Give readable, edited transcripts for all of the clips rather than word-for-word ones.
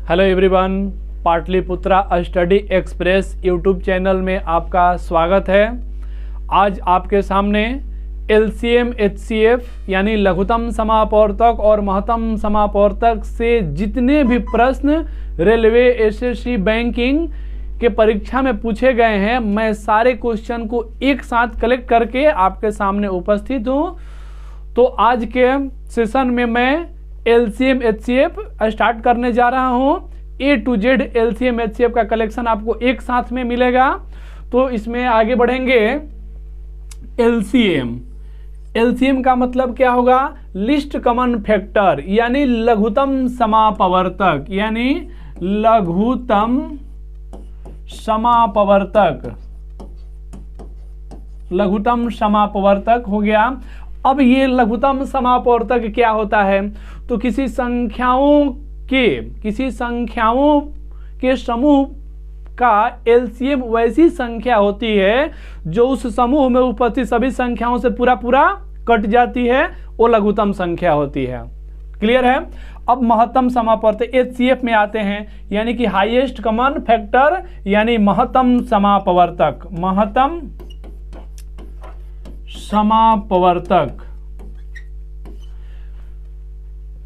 Hello everyone, Pataliputra study express YouTube channel में आपका स्वागत है। आज आपके सामने एलसीएम एचसीएफ यानी लघुत्तम समापवर्तक और महत्तम समापवर्तक से जितने भी प्रश्न रेलवे, एसएससी, बैंकिंग के परीक्षा में पूछे गए हैं, मैं सारे क्वेश्चन को एक साथ कलेक्ट करके आपके सामने उपस्थित हूँ। तो आज के सेशन में मैं एलसीएम एचसीएफ स्टार्ट करने जा रहा हूँ। ए टू जेड एलसीएम एचसीएफ का कलेक्शन आपको एक साथ में मिलेगा। तो इसमें आगे बढ़ेंगे। एलसीएम का मतलब क्या होगा? लिस्ट कॉमन फैक्टर यानी लघुत्तम समापवर्तक, यानी लघुत्तम समापवर्तक, लघुत्तम समापवर्तक हो गया। अब ये लघुत्तम समापवर्तक क्या होता है? तो किसी संख्याओं के समूह का एलसीएम वैसी संख्या होती है जो उस समूह में उपस्थित सभी संख्याओं से पूरा कट जाती है, वो लघुत्तम संख्या होती है। क्लियर है? अब महत्तम समापवर्तक एचसीएफ में आते हैं, यानी कि हाईएस्ट कॉमन फैक्टर यानी महत्तम समापवर्तक। महत्तम समापवर्तक,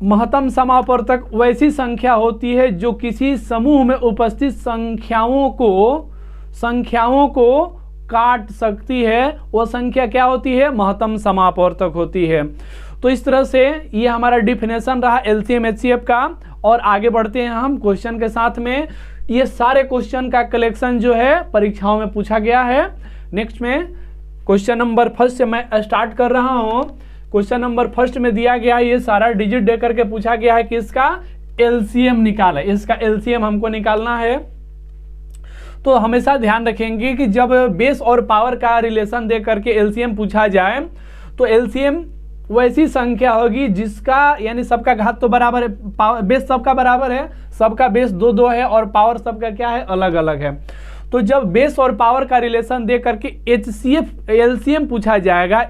महत्तम समापवर्तक वैसी संख्या होती है जो किसी समूह में उपस्थित संख्याओं को काट सकती है। वह संख्या क्या होती है? महत्तम समापवर्तक होती है। तो इस तरह से ये हमारा डिफिनेशन रहा एलसीएम एचसीएफ का। और आगे बढ़ते हैं हम क्वेश्चन के साथ में। ये सारे क्वेश्चन का कलेक्शन जो है परीक्षाओं में पूछा गया है। नेक्स्ट में क्वेश्चन नंबर फर्स्ट से मैं स्टार्ट कर रहा हूं। क्वेश्चन नंबर फर्स्ट में दिया गया, ये सारा डिजिट दे करके पूछा गया है कि इसका एलसीएम निकाला। इसका एलसीएम हमको निकालना है। तो हमेशा ध्यान रखेंगे कि जब बेस और पावर का रिलेशन दे करके एलसीएम पूछा जाए तो एलसीएम वैसी संख्या होगी जिसका, यानी सबका घात तो बराबर है, बेस सबका बराबर है, सबका बेस 2 है और पावर सबका क्या है? अलग अलग है। तो जब बेस और पावर का रिलेशन दे करके एचसीएफ एलसीएम पूछा जाएगा,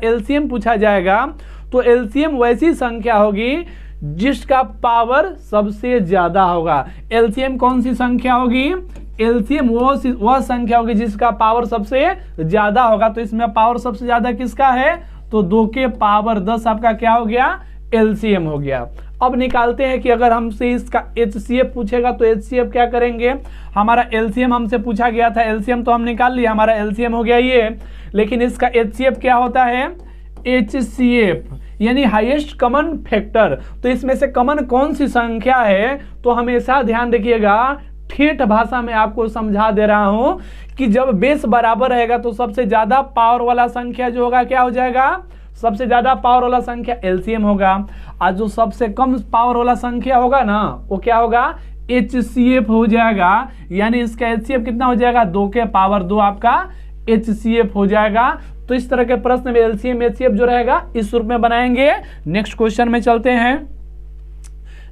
तो एलसीएम वैसी संख्या होगी जिसका पावर सबसे ज्यादा होगा। एलसीएम कौन सी संख्या होगी? एलसीएम वह संख्या होगी जिसका पावर सबसे ज्यादा होगा। तो इसमें पावर सबसे ज्यादा किसका है? तो 2 के पावर 10 आपका क्या हो गया? एलसीएम हो गया। अब निकालते हैं कि अगर हमसे इसका एचसीएफ पूछेगा तो एचसीएफ क्या करेंगे? हमारा एलसीएम हमसे पूछा गया था, एलसीएम तो हम निकाल लिया, हमारा एलसीएम हो गया ये। लेकिन इसका एचसीएफ क्या होता है? एचसीएफ यानी हाईएस्ट कॉमन फैक्टर। तो इसमें से कॉमन कौन सी संख्या है? तो हमेशा ध्यान रखिएगा, ठेठ भाषा में आपको समझा दे रहा हूं कि जब बेस बराबर रहेगा तो सबसे ज्यादा पावर वाला संख्या जो होगा क्या हो जाएगा? सबसे ज्यादा पावर वाला संख्या एलसीएम होगा। आज जो सबसे कम पावर वाला संख्या होगा ना, वो क्या होगा? एचसीएफ हो जाएगा। यानी इसका एचसीएफ कितना हो जाएगा? 2 के पावर 2 आपका एचसीएफ हो जाएगा। तो इस तरह के प्रश्न में एलसीएम एचसीएफ जो रहेगा इस रूप में बनाएंगे। नेक्स्ट क्वेश्चन में चलते हैं।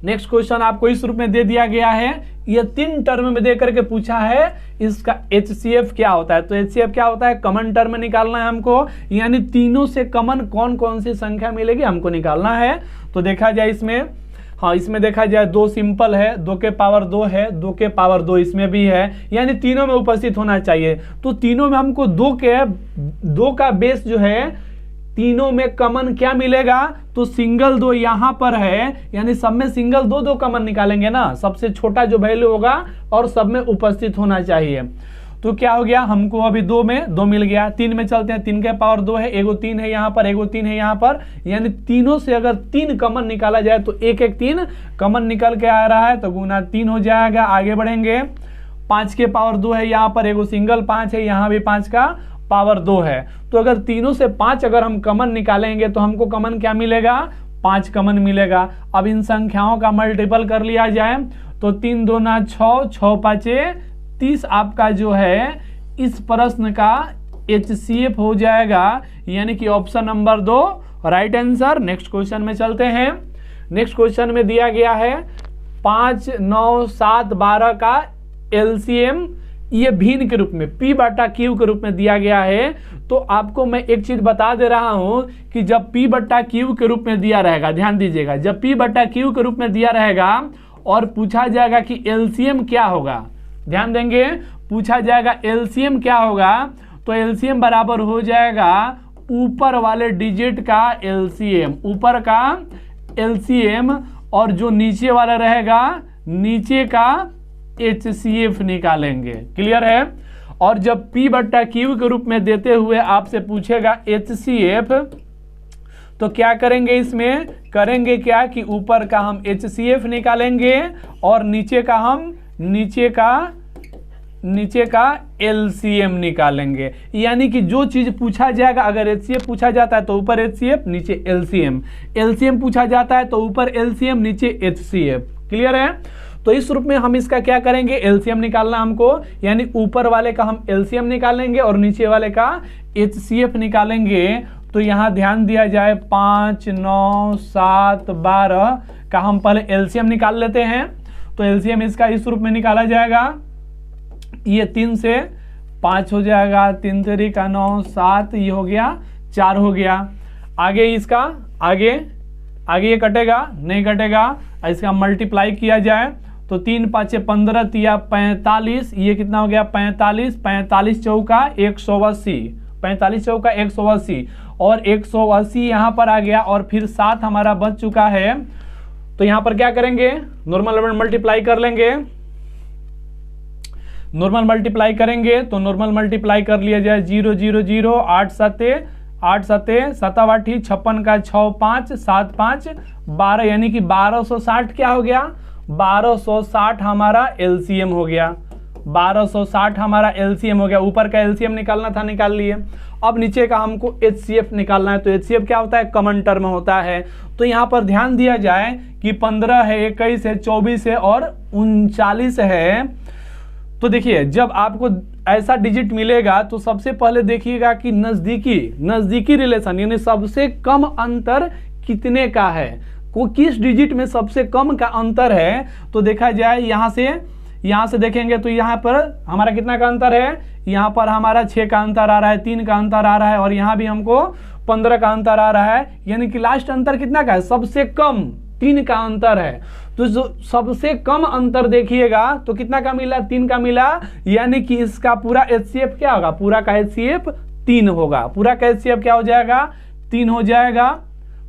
नेक्स्ट क्वेश्चन आपको इस रूप में दे दिया गया है, ये 3 टर्म में दे करके पूछा है इसका एचसीएफ क्या होता है। तो एचसीएफ क्या होता है? कॉमन टर्म निकालना है हमको, यानी तीनों से कॉमन कौन कौन सी संख्या मिलेगी हमको निकालना है। तो देखा जाए इसमें, हाँ इसमें देखा जाए 2 सिंपल है, 2 के पावर 2 है, 2 के पावर 2 इसमें भी है, यानी तीनों में उपस्थित होना चाहिए। तो तीनों में हमको 2 का बेस जो है, तीनों में कॉमन क्या मिलेगा? तो सिंगल 2 यहां पर है, यानी सब में सिंगल 2 कॉमन निकालेंगे ना, सबसे छोटा जो वैल्यू होगा और सब में उपस्थित होना चाहिए। तो क्या हो गया? हमको अभी 2 में 2 मिल गया। 3 में चलते हैं, 3 के पावर 2 है, एगो 3 है यहाँ पर, एगो 3 है यहाँ पर, यानी तीनों से अगर 3 कॉमन निकाला जाए तो 1 कॉमन निकल के आ रहा है, तो गुना 3 हो जाएगा। आगे बढ़ेंगे। 5 के पावर 2 है यहाँ पर, एगो सिंगल 5 है, यहाँ भी 5 का पावर 2 है। तो अगर तीनों से 5 अगर हम कॉमन निकालेंगे तो हमको कॉमन क्या मिलेगा? 5 कॉमन मिलेगा। अब इन संख्याओं का मल्टीपल कर लिया जाए तो 3 दूना 6, 6 पाँचे 30 आपका जो है इस प्रश्न का एचसीएफ हो जाएगा, यानी कि option number 2 right answer. Next question में चलते हैं। नेक्स्ट क्वेश्चन में दिया गया है 5, 9, 7, 12 का एलसीएम ये भिन्न के रूप में P/Q के रूप में दिया गया है। तो आपको मैं एक चीज बता दे रहा हूं कि जब P/Q के रूप में दिया रहेगा, ध्यान दीजिएगा, जब P/Q के रूप में दिया रहेगा और पूछा जाएगा कि एलसीएम क्या होगा, ध्यान देंगे, पूछा जाएगा एलसीएम क्या होगा, तो एलसीएम बराबर हो जाएगा ऊपर वाले डिजिट का एलसीएम, ऊपर का एलसीएम, और जो नीचे वाला रहेगा नीचे का HCF निकालेंगे। क्लियर है। और जब P/Q के रूप में देते हुए आपसे पूछेगा HCF, तो क्या करेंगे, इसमें करेंगे क्या कि ऊपर का हम HCF निकालेंगे और नीचे का LCM निकालेंगे। यानी कि जो चीज पूछा जाएगा, अगर HCF पूछा जाता है तो ऊपर HCF नीचे LCM, LCM पूछा जाता है तो ऊपर LCM नीचे HCF। क्लियर है। तो इस रूप में हम इसका क्या करेंगे, LCM निकालना हमको, यानी ऊपर वाले का हम LCM निकालेंगे और नीचे वाले का HCF निकालेंगे। तो यहाँ ध्यान दिया जाए 5, 9, 7, 12 का हम पहले LCM निकाल लेते हैं। तो LCM इसका इस रूप में निकाला जाएगा, ये 3 से 5 हो जाएगा, 3 3 का 9, 7, ये हो गया 4 हो गया। आगे इसका आगे ये कटेगा नहीं कटेगा, इसका मल्टीप्लाई किया जाए तो 3 5 15 तिया 45, ये कितना हो गया 45, 45 चौका 180, 45 चौका 180, और 180 यहाँ पर आ गया, और फिर 7 हमारा बच चुका है। तो यहाँ पर क्या करेंगे, नॉर्मल मल्टीप्लाई कर लेंगे, नॉर्मल मल्टीप्लाई करेंगे तो नॉर्मल मल्टीप्लाई कर लिया जाए 0 0 0, 8 7 8 7 7 8 56 का 6 5 7 5 12, यानी कि 1260 क्या हो गया, 1260 हमारा LCM हो गया, 1260 हमारा LCM हो गया। ऊपर का LCM निकालना था, निकाल लिए। अब नीचे का हमको HCF निकालना है। तो HCF क्या होता है, कॉमन टर्म होता है। तो यहाँ पर ध्यान दिया जाए कि 15 है, 21 है, 24 है और 39 है। तो देखिए जब आपको ऐसा डिजिट मिलेगा तो सबसे पहले देखिएगा कि नजदीकी रिलेशन, यानी सबसे कम अंतर कितने का है, को किस डिजिट में सबसे कम का अंतर है। तो देखा जाए यहाँ से देखेंगे तो यहाँ पर हमारा कितना का अंतर है, यहाँ पर हमारा 6 का अंतर आ रहा है, 3 का अंतर आ रहा है, और यहाँ भी हमको 15 का अंतर आ रहा है। यानी कि लास्ट अंतर कितना का है, सबसे कम 3 का अंतर है। तो जो सबसे कम अंतर देखिएगा तो कितना का मिला, 3 का मिला, यानी कि इसका पूरा HCF क्या होगा, पूरा का HCF 3 होगा। पूरा का HCF क्या हो जाएगा, 3 हो जाएगा।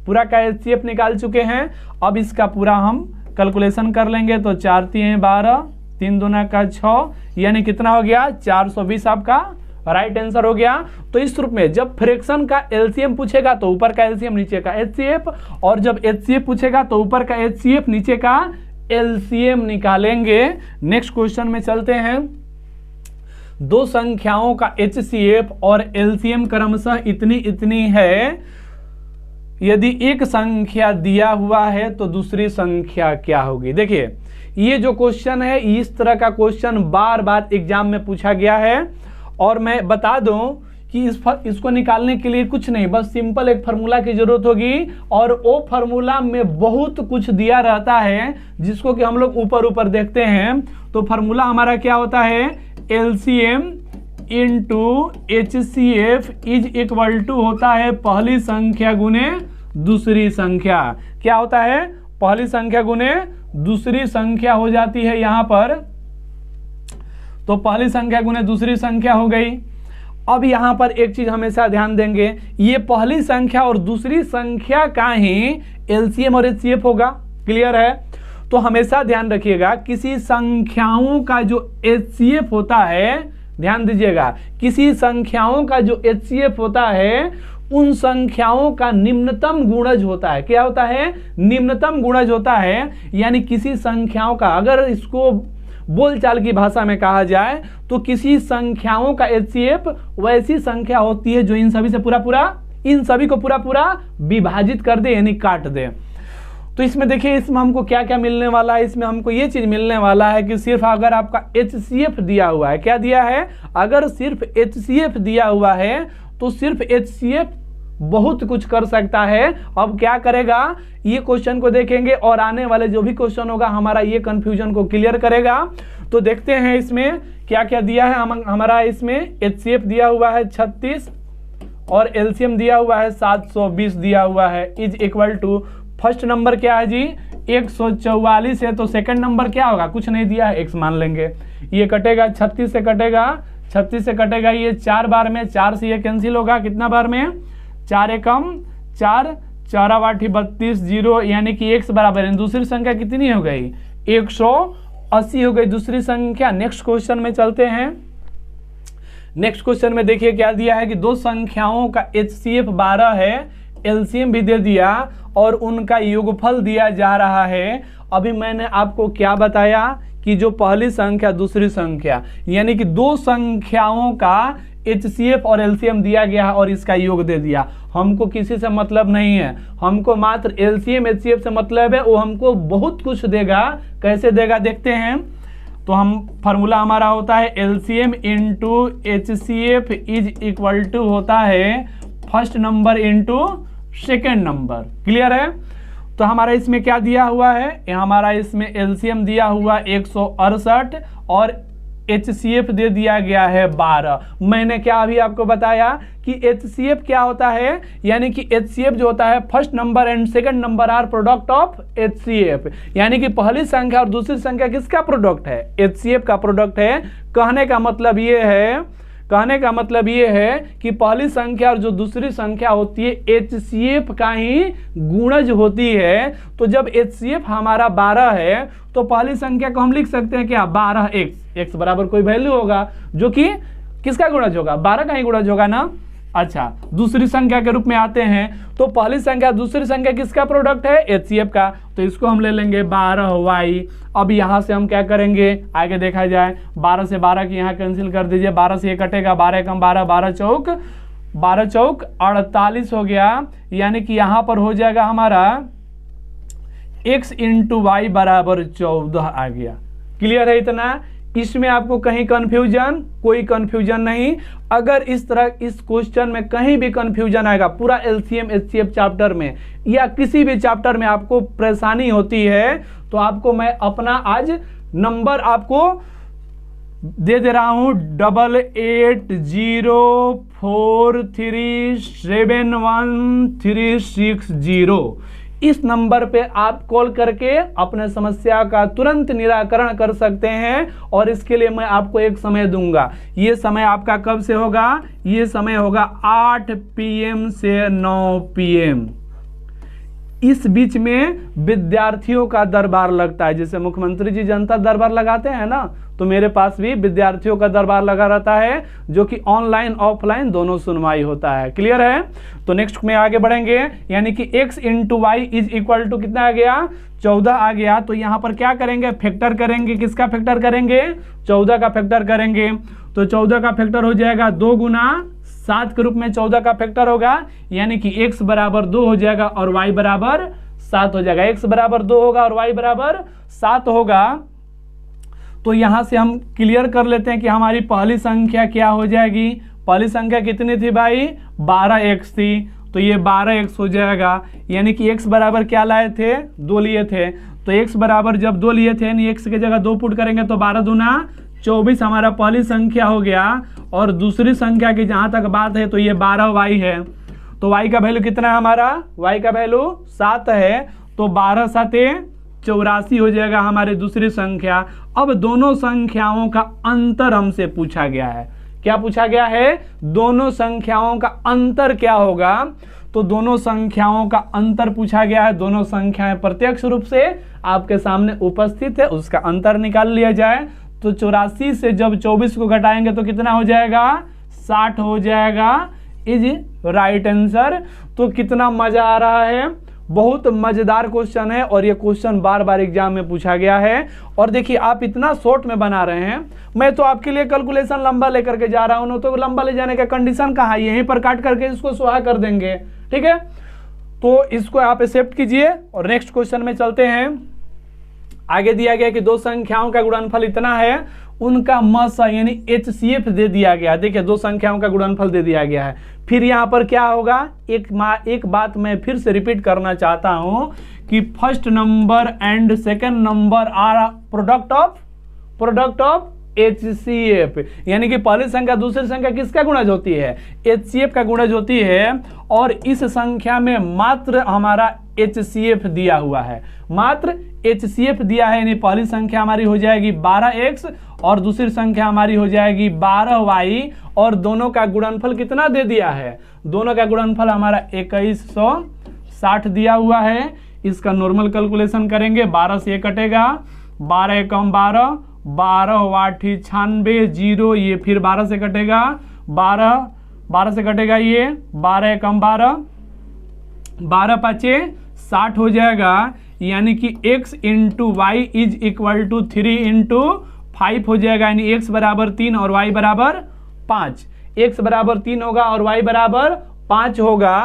पूरा का HCF निकाल चुके हैं। अब इसका पूरा हम कैलकुलेशन कर लेंगे तो 4 3 12, 3 दूना का 6, यानी कितना हो गया 420 आपका राइट आंसर हो गया। तो इस रूप में जब फ्रैक्शन का LCM पूछेगा तो ऊपर का LCM नीचे का HCF, और जब HCF पूछेगा तो ऊपर का HCF नीचे का LCM निकालेंगे। नेक्स्ट क्वेश्चन में चलते हैं। दो संख्याओं का HCF और LCM क्रमशः इतनी है। यदि एक संख्या दिया हुआ है तो दूसरी संख्या क्या होगी। देखिए ये जो क्वेश्चन है, इस तरह का क्वेश्चन बार बार एग्जाम में पूछा गया है। और मैं बता दूं कि इसको निकालने के लिए कुछ नहीं, बस सिंपल एक फार्मूला की जरूरत होगी, और वो फार्मूला में बहुत कुछ दिया रहता है जिसको कि हम लोग ऊपर देखते हैं। तो फार्मूला हमारा क्या होता है, LCM into HCF is equal to होता है पहली संख्या गुने दूसरी संख्या। क्या होता है, पहली संख्या गुने दूसरी संख्या हो जाती है यहाँ पर। तो पहली संख्या गुने दूसरी संख्या हो गई। अब यहाँ पर एक चीज हमेशा ध्यान देंगे, ये पहली संख्या और दूसरी संख्या का ही LCM और HCF होगा। क्लियर है। तो हमेशा ध्यान रखिएगा, किसी संख्याओं का जो HCF होता है, ध्यान दीजिएगा, किसी संख्याओं का जो HCF होता है उन संख्याओं का निम्नतम गुणज होता है। क्या होता है, निम्नतम गुणज होता है। यानी किसी संख्याओं का, अगर इसको बोलचाल की भाषा में कहा जाए तो किसी संख्याओं का HCF वैसी संख्या होती है जो इन सभी से इन सभी को पूरा विभाजित कर दे, यानी काट दे। तो इसमें देखिए, इसमें हमको क्या क्या मिलने वाला है, इसमें हमको ये चीज मिलने वाला है कि सिर्फ अगर आपका HCF दिया हुआ है, क्या दिया है, अगर सिर्फ HCF दिया हुआ है तो सिर्फ HCF बहुत कुछ कर सकता है। अब क्या करेगा, ये क्वेश्चन को देखेंगे और आने वाले जो भी क्वेश्चन होगा हमारा ये कंफ्यूजन को क्लियर करेगा। तो देखते हैं इसमें क्या क्या दिया है। हमारा इसमें HCF दिया हुआ है 36 और LCM दिया हुआ है 720 दिया हुआ है, is equal to first number क्या है जी, 144 है, तो सेकंड नंबर क्या होगा, कुछ नहीं दिया है, x मान लेंगे। ये कटेगा 36 से कटेगा, 36 से कटेगा ये 4 बार में, 4 से ये कैंसिल होगा, कितना बार में, 4 एकम 4, 4 8 32 0, यानी कि x बराबर है, दूसरी संख्या कितनी हो गई, 180 हो गई दूसरी संख्या। नेक्स्ट क्वेश्चन में चलते हैं। नेक्स्ट क्वेश्चन में देखिए क्या दिया है कि दो संख्याओं का HCF 12 है, एलसीएम भी दे दिया और उनका योगफल दिया जा रहा है। अभी मैंने आपको क्या बताया कि जो पहली संख्या दूसरी संख्या, यानी कि दो संख्याओं का HCF और एलसीएम दिया गया और इसका योग दे दिया। हमको किसी से मतलब नहीं है, हमको मात्र एलसीएम HCF से मतलब है। वो हमको बहुत कुछ देगा, कैसे देगा देखते हैं। तो हम फार्मूला हमारा होता है LCM into HCF is equal to होता है first number into second number. Clear है। तो हमारा इसमें क्या दिया हुआ है, हमारा इसमें एलसीएम दिया हुआ 168 और HCF दे दिया गया है 12। मैंने क्या अभी आपको बताया कि HCF क्या होता है, यानी कि HCF जो होता है first number and second number are product of HCF, यानी कि पहली संख्या और दूसरी संख्या किसका प्रोडक्ट है, HCF का प्रोडक्ट है। कहने का मतलब ये है कि पहली संख्या और जो दूसरी संख्या होती है HCF का ही गुणज होती है। तो जब HCF हमारा 12 है तो पहली संख्या को हम लिख सकते हैं क्या, 12x, x बराबर कोई वैल्यू होगा जो कि किसका गुणज होगा, 12 का ही गुणज होगा ना। अच्छा, दूसरी संख्या के रूप में आते हैं तो पहली संख्या दूसरी संख्या किसका प्रोडक्ट है, HCF का। तो इसको हम ले लेंगे 12y। अब यहाँ से हम क्या करेंगे, आगे देखा जाए, 12 से 12 की यहाँ कैंसिल कर दीजिए, 12 से ये कटेगा, 12 कम 12, 12 चौक 48 हो गया, यानी कि यहाँ पर हो जाएगा हमारा x इंटू वाई बराबर 14 आ गया। क्लियर है इतना। इसमें आपको कहीं कंफ्यूजन, कोई कंफ्यूजन नहीं। अगर इस तरह इस क्वेश्चन में कहीं भी कंफ्यूजन आएगा, पूरा एलसीएम HCF चैप्टर में या किसी भी चैप्टर में आपको परेशानी होती है, तो आपको मैं अपना आज नंबर आपको दे दे रहा हूं 8804371360। इस नंबर पे आप कॉल करके अपने समस्या का तुरंत निराकरण कर सकते हैं। और इसके लिए मैं आपको एक समय दूंगा। ये समय आपका कब से होगा, ये समय होगा 8 PM से 9 PM। इस बीच में विद्यार्थियों का दरबार लगता है, जैसे मुख्यमंत्री जी जनता दरबार लगाते हैं ना, तो मेरे पास भी विद्यार्थियों का दरबार लगा रहता है, जो कि ऑनलाइन ऑफलाइन दोनों सुनवाई होता है। क्लियर है। तो नेक्स्ट में आगे बढ़ेंगे, यानी कि x into y is equal to कितना आ गया, 14 आ गया। तो यहाँ पर क्या करेंगे, फैक्टर करेंगे। किसका फैक्टर करेंगे, 14 का फैक्टर करेंगे। तो 14 का फैक्टर हो जाएगा 2 गुना 7 के रूप में 14 का फैक्टर होगा, यानी कि x बराबर 2 हो जाएगा और y बराबर 7 हो जाएगा। x बराबर 2 होगा और y बराबर 7 होगा। तो यहां से हम क्लियर कर लेते हैं कि हमारी पहली संख्या क्या हो जाएगी। पहली संख्या कितनी थी भाई, 12x थी। तो ये 12x हो जाएगा, यानी कि x बराबर क्या लाए थे, 2 लिए थे। तो x बराबर जब 2 लिए थे, यानी x की जगह 2 पुट करेंगे तो 12 दूना 24 हमारा पहली संख्या हो गया। और दूसरी संख्या की जहां तक बात है तो ये 12y है। तो y का वैल्यू कितना है हमारा, y का वैल्यू 7 है। तो 12 7 84 हो जाएगा हमारी दूसरी संख्या। अब दोनों संख्याओं का अंतर हमसे पूछा गया है। क्या पूछा गया है, दोनों संख्याओं का अंतर क्या होगा। तो दोनों संख्याओं का अंतर पूछा गया है। दोनों संख्याएं प्रत्यक्ष रूप से आपके सामने उपस्थित है, उसका अंतर निकाल लिया जाए। तो 84 से जब 24 को घटाएंगे तो कितना हो जाएगा, 60 हो जाएगा। Is right answer. तो कितना मजा आ रहा है, बहुत मजेदार क्वेश्चन है और ये क्वेश्चन बार बार एग्जाम में पूछा गया है। और देखिए आप इतना शॉर्ट में बना रहे हैं, मैं तो आपके लिए कैलकुलेशन लंबा लेकर के जा रहा हूं, तो लंबा ले जाने का कंडीशन कहाँ है, यहीं पर काट करके इसको सुहा कर देंगे। ठीक है, तो इसको आप एक्सेप्ट कीजिए और नेक्स्ट क्वेश्चन में चलते हैं। आगे दिया गया कि दो संख्याओं का गुणनफल इतना है, उनका मस यानी HCF दे दिया गया। देखिए दो संख्याओं का गुणनफल दे दिया गया है। फिर यहाँ पर क्या होगा, एक बात मैं फिर से रिपीट करना चाहता हूं कि first number and second number are product of HCF, यानी कि पहली संख्या दूसरी संख्या किसका गुणज होती है? HCF का गुणज होती है। और इस संख्या में मात्र हमारा HCF दिया हुआ है, मात्र HCF दिया है, यानी पहली संख्या हमारी हो जाएगी 12x और दूसरी संख्या हमारी हो जाएगी 12y, और दोनों का गुणनफल कितना दे दिया है? दोनों का गुणनफल हमारा 2160 दिया हुआ है। इसका नॉर्मल कैलकुलेशन करेंगे, 12 से 1 कटेगा, 12 एकम 12, 12 वाठी 96, 0, ये फिर 12 से कटेगा, 12 से कटेगा, ये 12 एकम 12, 12 पाँचे 60 हो जाएगा, यानी कि x into y is equal to 3 into 5 हो जाएगा, यानी x बराबर 3 और y बराबर 5। x बराबर 3 होगा और y बराबर 5 होगा।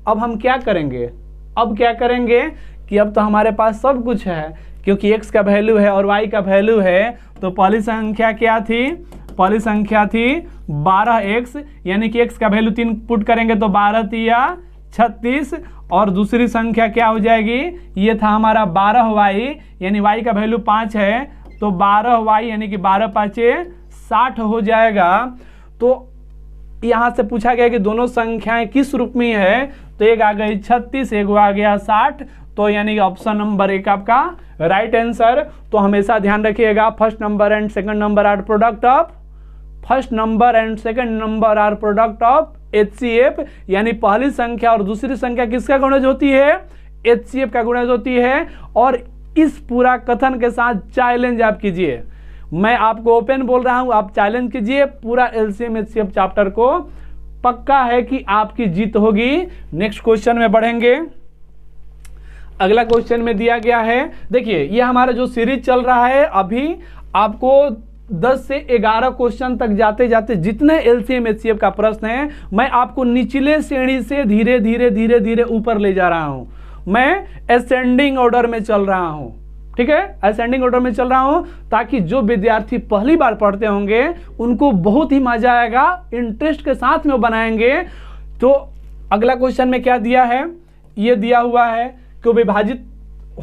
अब हम क्या करेंगे? अब क्या करेंगे कि अब तो हमारे पास सब कुछ है, क्योंकि x का वैल्यू है और y का वैल्यू है। तो पहली संख्या क्या थी? पहली संख्या थी 12x, यानी कि x का वैल्यू 3 पुट करेंगे तो 12 तिया 36, और दूसरी संख्या क्या हो जाएगी? ये था हमारा 12y, यानी y का वैल्यू 5 है, तो 12y यानी कि 12 पाँचे 60 हो जाएगा। तो यहाँ से पूछा गया कि दोनों संख्याएं किस रूप में है, तो एक आ गई 36, एक आ गया 60, तो यानी कि ऑप्शन नंबर 1 आपका राइट आंसर। तो हमेशा ध्यान रखिएगा, first number and second number are product of, first number and second number are product of HCF, यानी पहली संख्या और दूसरी संख्या किसका गुणज होती है? HCF का गुणज होती है। और इस पूरा कथन के साथ चैलेंज आप कीजिए, मैं आपको ओपन बोल रहा हूं, आप चैलेंज कीजिए पूरा LCM HCF चैप्टर को, पक्का है कि आपकी जीत होगी। नेक्स्ट क्वेश्चन में बढ़ेंगे। अगला क्वेश्चन में दिया गया है, देखिए ये हमारा जो सीरीज चल रहा है, अभी आपको 10 से 11 क्वेश्चन तक जाते जाते जितने LCM HCF का प्रश्न है, मैं आपको निचले श्रेणी से धीरे धीरे धीरे धीरे ऊपर ले जा रहा हूं। मैं असेंडिंग ऑर्डर में चल रहा हूं, ठीक है, असेंडिंग ऑर्डर में चल रहा हूं, ताकि जो विद्यार्थी पहली बार पढ़ते होंगे उनको बहुत ही मजा आएगा, इंटरेस्ट के साथ में वो बनाएंगे। तो अगला क्वेश्चन में क्या दिया है? ये दिया हुआ है कि विभाजित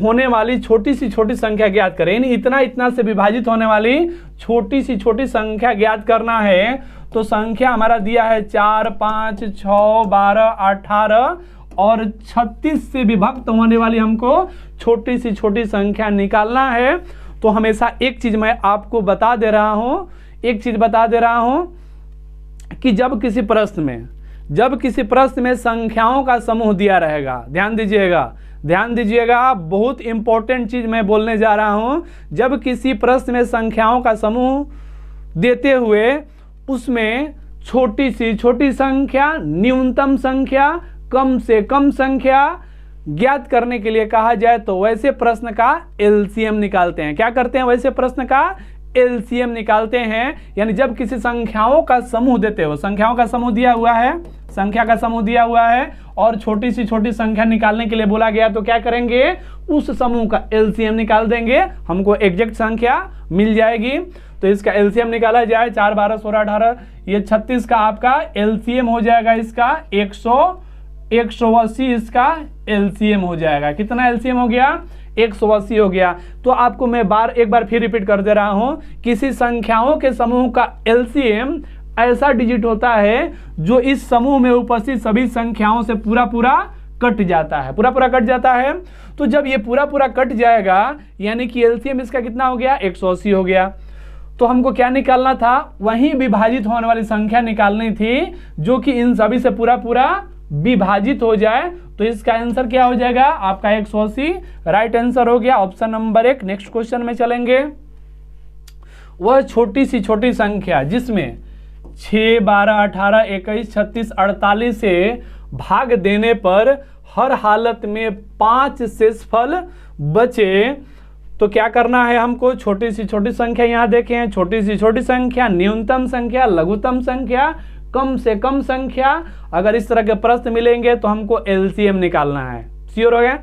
होने वाली छोटी सी छोटी संख्या ज्ञात करें, यानी इतना इतना से विभाजित होने वाली छोटी सी छोटी संख्या ज्ञात करना है। तो संख्या हमारा दिया है 4, 5, 6, 12, 18 और 36 से विभक्त होने वाली हमको छोटी सी छोटी संख्या निकालना है। तो हमेशा एक चीज मैं आपको बता दे रहा हूं, एक चीज बता दे रहा हूं कि जब किसी प्रश्न में संख्याओं का समूह दिया रहेगा, ध्यान दीजिएगा, बहुत इंपॉर्टेंट चीज मैं बोलने जा रहा हूं। जब किसी प्रश्न में संख्याओं का समूह देते हुए उसमें छोटी सी छोटी संख्या, न्यूनतम संख्या, कम से कम संख्या ज्ञात करने के लिए कहा जाए तो वैसे प्रश्न का LCM निकालते हैं। क्या करते हैं? वैसे प्रश्न का LCM निकालते हैं। यानी जब किसी संख्याओं का समूह देते हो, संख्याओं का समूह दिया हुआ है, संख्या का समूह दिया हुआ है और छोटी सी छोटी संख्या निकालने के लिए बोला गया, तो क्या करेंगे? उस समूह का LCM निकाल देंगे, हमको एग्जैक्ट संख्या मिल जाएगी। तो इसका LCM निकाला जाए, 4, 12, 16, 18, ये 36 का आपका LCM हो जाएगा, इसका 180 इसका LCM हो जाएगा। कितना LCM हो गया? 180 हो गया। तो आपको मैं एक बार फिर रिपीट कर दे रहा हूं, किसी संख्याओं के समूह का LCM ऐसा डिजिट होता है जो इस समूह में उपस्थित सभी संख्याओं से पूरा पूरा कट जाता है, पूरा पूरा कट जाता है। तो जब ये पूरा पूरा कट जाएगा, यानी कि LCM इसका कितना हो गया? 180 हो गया। तो हमको क्या निकालना था? वहीं विभाजित होने वाली संख्या निकालनी थी जो कि इन सभी से पूरा पूरा विभाजित हो जाए। तो इसका आंसर क्या हो जाएगा? आपका 180 राइट आंसर हो गया, ऑप्शन नंबर 1। नेक्स्ट क्वेश्चन में चलेंगे। वह छोटी सी छोटी संख्या जिसमें 6, 12, 18, 21, 36, 48 से भाग देने पर हर हालत में 5 शेषफल बचे, तो क्या करना है हमको? छोटी सी छोटी संख्या यहाँ देखें, छोटी सी छोटी संख्या, न्यूनतम संख्या, लघुत्तम संख्या, कम से कम संख्या। अगर इस तरह के प्रश्न मिलेंगे तो हमको LCM निकालना है। श्योर हो गया?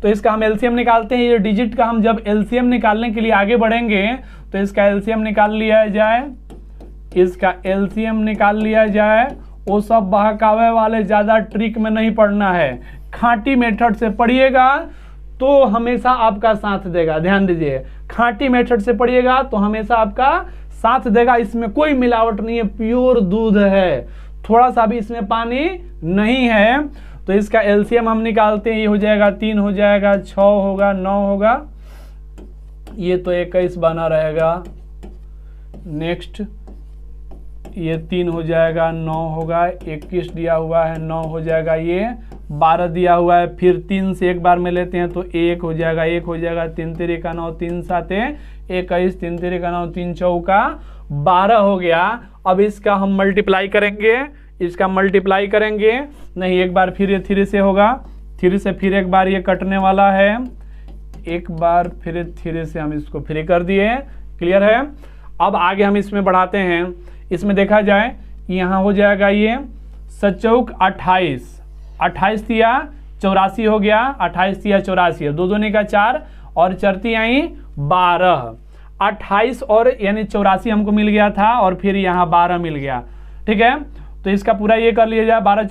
तो इसका हम LCM निकालते हैं। ये डिजिट का हम जब LCM निकालने के लिए आगे बढ़ेंगे तो इसका LCM निकाल लिया जाए, इसका LCM निकाल लिया जाए। वो सब बहकावे वाले ज़्यादा ट्रिक में नहीं पढ़ना है, खांटी मेथड से पढ़िएगा तो हमेशा आपका साथ देगा। ध्यान दीजिए, खांटी मेथड से पढ़िएगा तो हमेशा आपका साथ देगा। इसमें कोई मिलावट नहीं है, प्योर दूध है, थोड़ा सा भी इसमें पानी नहीं है। तो इसका एलसीएम हम निकालते हैं, ये हो जाएगा 3 हो जाएगा, 6 होगा, 9 होगा, ये तो 21 बना रहेगा। नेक्स्ट ये 3 हो जाएगा, 9 होगा, 21 दिया हुआ है, 9 हो जाएगा, ये 12 दिया हुआ है। फिर 3 से एक बार में लेते हैं तो 1 हो जाएगा, 1 हो जाएगा, 3 तेरे का 9, 3 साते 21, 3 तेरे का 9, 3 चौका 12 हो गया। अब इसका हम मल्टीप्लाई करेंगे, इसका मल्टीप्लाई करेंगे नहीं, एक बार फिर ये 3 से होगा, 3 से फिर एक बार ये कटने वाला है, एक बार फिर 3 से हम इसको फ्री कर दिए। क्लियर है। अब आगे हम इसमें बढ़ाते हैं। इसमें देखा जाए यहाँ हो जाएगा ये 7 28, 28 दिया 84 हो गया, 28 दिया 84, 2 दूनी का 4 और चरती आई 12, 28 और यानी 84 हमको मिल गया था और फिर यहाँ 12 मिल गया। ठीक है, तो इसका पूरा ये कर लिया जाए, 12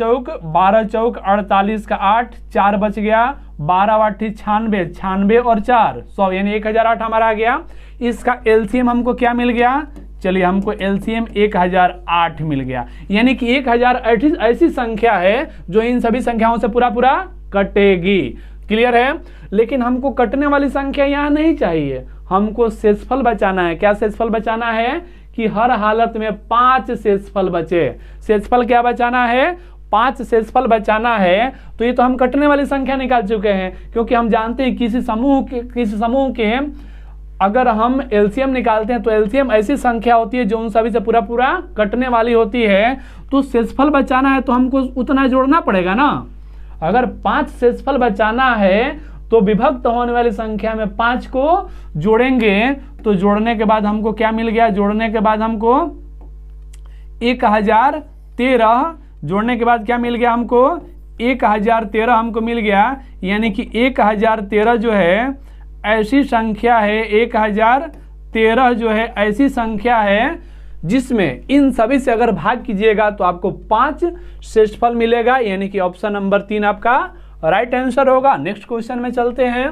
चौक 48 का 8, 4 बच गया, 12 8 96, 96 और 4 100 यानी 1008 हमारा आ गया। इसका एलसीएम हमको क्या मिल गया, चलिए हमको एलसीएम 1008 मिल गया। यानी कि 1008 ऐसी संख्या है जो इन सभी संख्याओं से पूरा पूरा कटेगी। क्लियर है। लेकिन हमको कटने वाली संख्या यहाँ नहीं चाहिए, हमको शेषफल बचाना है। क्या शेषफल बचाना है कि हर हालत में 5 शेषफल बचे। शेषफल क्या बचाना है, 5 शेषफल बचाना है। तो ये तो हम कटने वाली संख्या निकाल चुके हैं, क्योंकि हम जानते हैं किसी समूह के अगर हम एलसीएम निकालते हैं तो एलसीएम ऐसी संख्या होती है जो उन सभी से पूरा पूरा कटने वाली होती है। तो शेषफल बचाना है तो हमको उतना जोड़ना पड़ेगा ना। अगर 5 शेषफल बचाना है तो विभक्त होने वाली संख्या में 5 को जोड़ेंगे, तो जोड़ने के बाद हमको क्या मिल गया, जोड़ने के बाद हमको 1013, जोड़ने के बाद क्या मिल गया हमको 1013 हमको मिल गया। यानी कि 1013 जो है ऐसी संख्या है, 1013 जो है ऐसी संख्या है जिसमें इन सभी से अगर भाग कीजिएगा तो आपको 5 शेषफल मिलेगा। यानी कि ऑप्शन नंबर 3 आपका राइट आंसर होगा। नेक्स्ट क्वेश्चन में चलते हैं।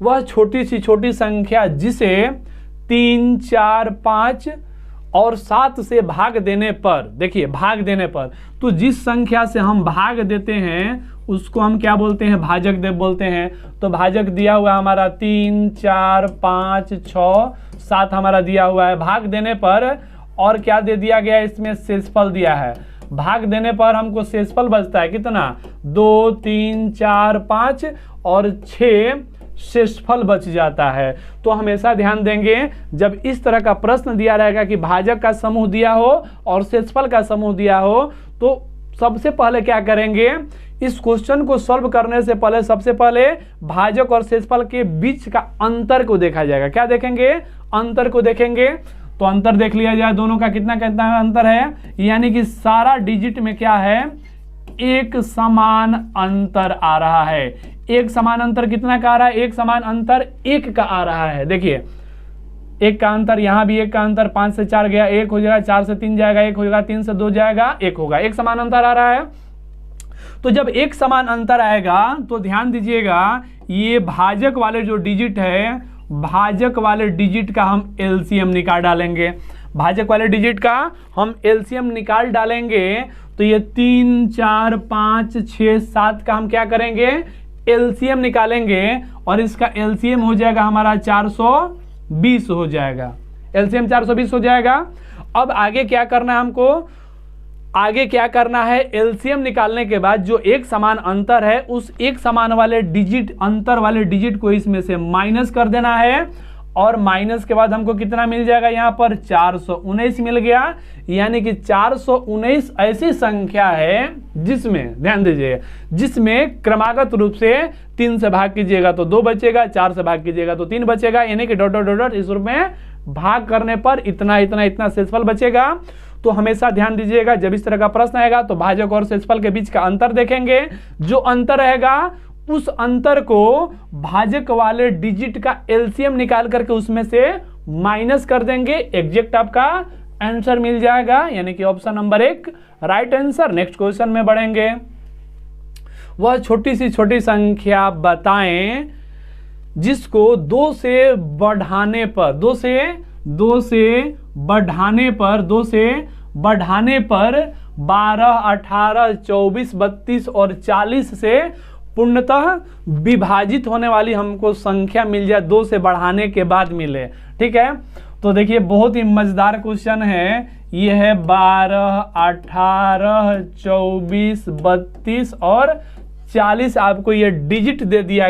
वह छोटी सी छोटी संख्या जिसे 3, 4, 5 और 7 से भाग देने पर, देखिए भाग देने पर, तो जिस संख्या से हम भाग देते हैं उसको हम क्या बोलते हैं, भाजक बोलते हैं। तो भाजक दिया हुआ हमारा 3, 4, 5, 6, 7 हमारा दिया हुआ है भाग देने पर। और क्या दे दिया गया, इसमें शेषफल दिया है। भाग देने पर हमको शेषफल बचता है कितना, 2, 3, 4, 5 और 6 शेषफल बच जाता है। तो हमेशा ध्यान देंगे जब इस तरह का प्रश्न दिया रहेगा कि भाजक का समूह दिया हो और शेषफल का समूह दिया हो, तो सबसे पहले क्या करेंगे, इस क्वेश्चन को सॉल्व करने से पहले सबसे पहले भाजक और शेषफल के बीच का अंतर को देखा जाएगा। क्या देखेंगे, अंतर को देखेंगे। तो अंतर देख लिया जाए, दोनों का कितना कितना अंतर है। यानी कि सारा डिजिट में क्या है, एक समान अंतर आ रहा है। एक समान अंतर कितना का आ रहा है, एक समान अंतर 1 का आ रहा है। देखिए 1 का अंतर, यहाँ भी 1 का अंतर, 5 से 4 गया 1 हो जाएगा, 4 से 3 जाएगा 1 हो जाएगा, 3 से 2 जाएगा 1 होगा। एक समान अंतर आ रहा है। तो जब एक समान अंतर आएगा तो ध्यान दीजिएगा, ये भाजक वाले जो डिजिट है, भाजक वाले डिजिट का हम एलसीएम निकाल डालेंगे। भाजक वाले डिजिट का हम एलसीएम निकाल डालेंगे। तो ये 3, 4, 5, 6, 7 का हम क्या करेंगे, एलसीएम निकालेंगे। और इसका एलसीएम हो जाएगा हमारा 420 हो जाएगा। एलसीएम 420 हो जाएगा। अब आगे क्या करना है हमको, आगे क्या करना है, एलसीएम निकालने के बाद जो एक समान अंतर है उस एक समान वाले डिजिट, अंतर वाले डिजिट को इसमें से माइनस कर देना है। और माइनस के बाद हमको कितना मिल जाएगा, यहाँ पर 419 मिल गया। यानी कि 419 ऐसी संख्या है जिसमें, ध्यान दीजिए, जिसमें क्रमागत रूप से 3 से भाग कीजिएगा तो 2 बचेगा, 4 से भाग कीजिएगा तो 3 बचेगा। यानी कि डॉट डॉट डॉट डॉट इस रूप में भाग करने पर इतना इतना इतना शेषफल बचेगा। तो हमेशा ध्यान दीजिएगा जब इस तरह का प्रश्न आएगा तो भाजक और शेषफल के बीच का अंतर देखेंगे। जो अंतर रहेगा उस अंतर को भाजक वाले डिजिट का एलसीएम निकाल करके उसमें से माइनस कर देंगे, एग्जैक्ट आपका आंसर मिल जाएगा। यानी कि option number 1 right answer. Next question में बढ़ेंगे। वह छोटी सी छोटी संख्या बताएं जिसको 2 से बढ़ाने पर 2 से बढ़ाने पर 12, 18, 24, 32 और 40 से पूर्णतः विभाजित होने वाली हमको संख्या मिल जाए, 2 से बढ़ाने के बाद मिले। ठीक है, तो देखिए बहुत ही मजेदार क्वेश्चन है ये है 12, 18, 24, 32 और 40 आपको ये डिजिट दे दिया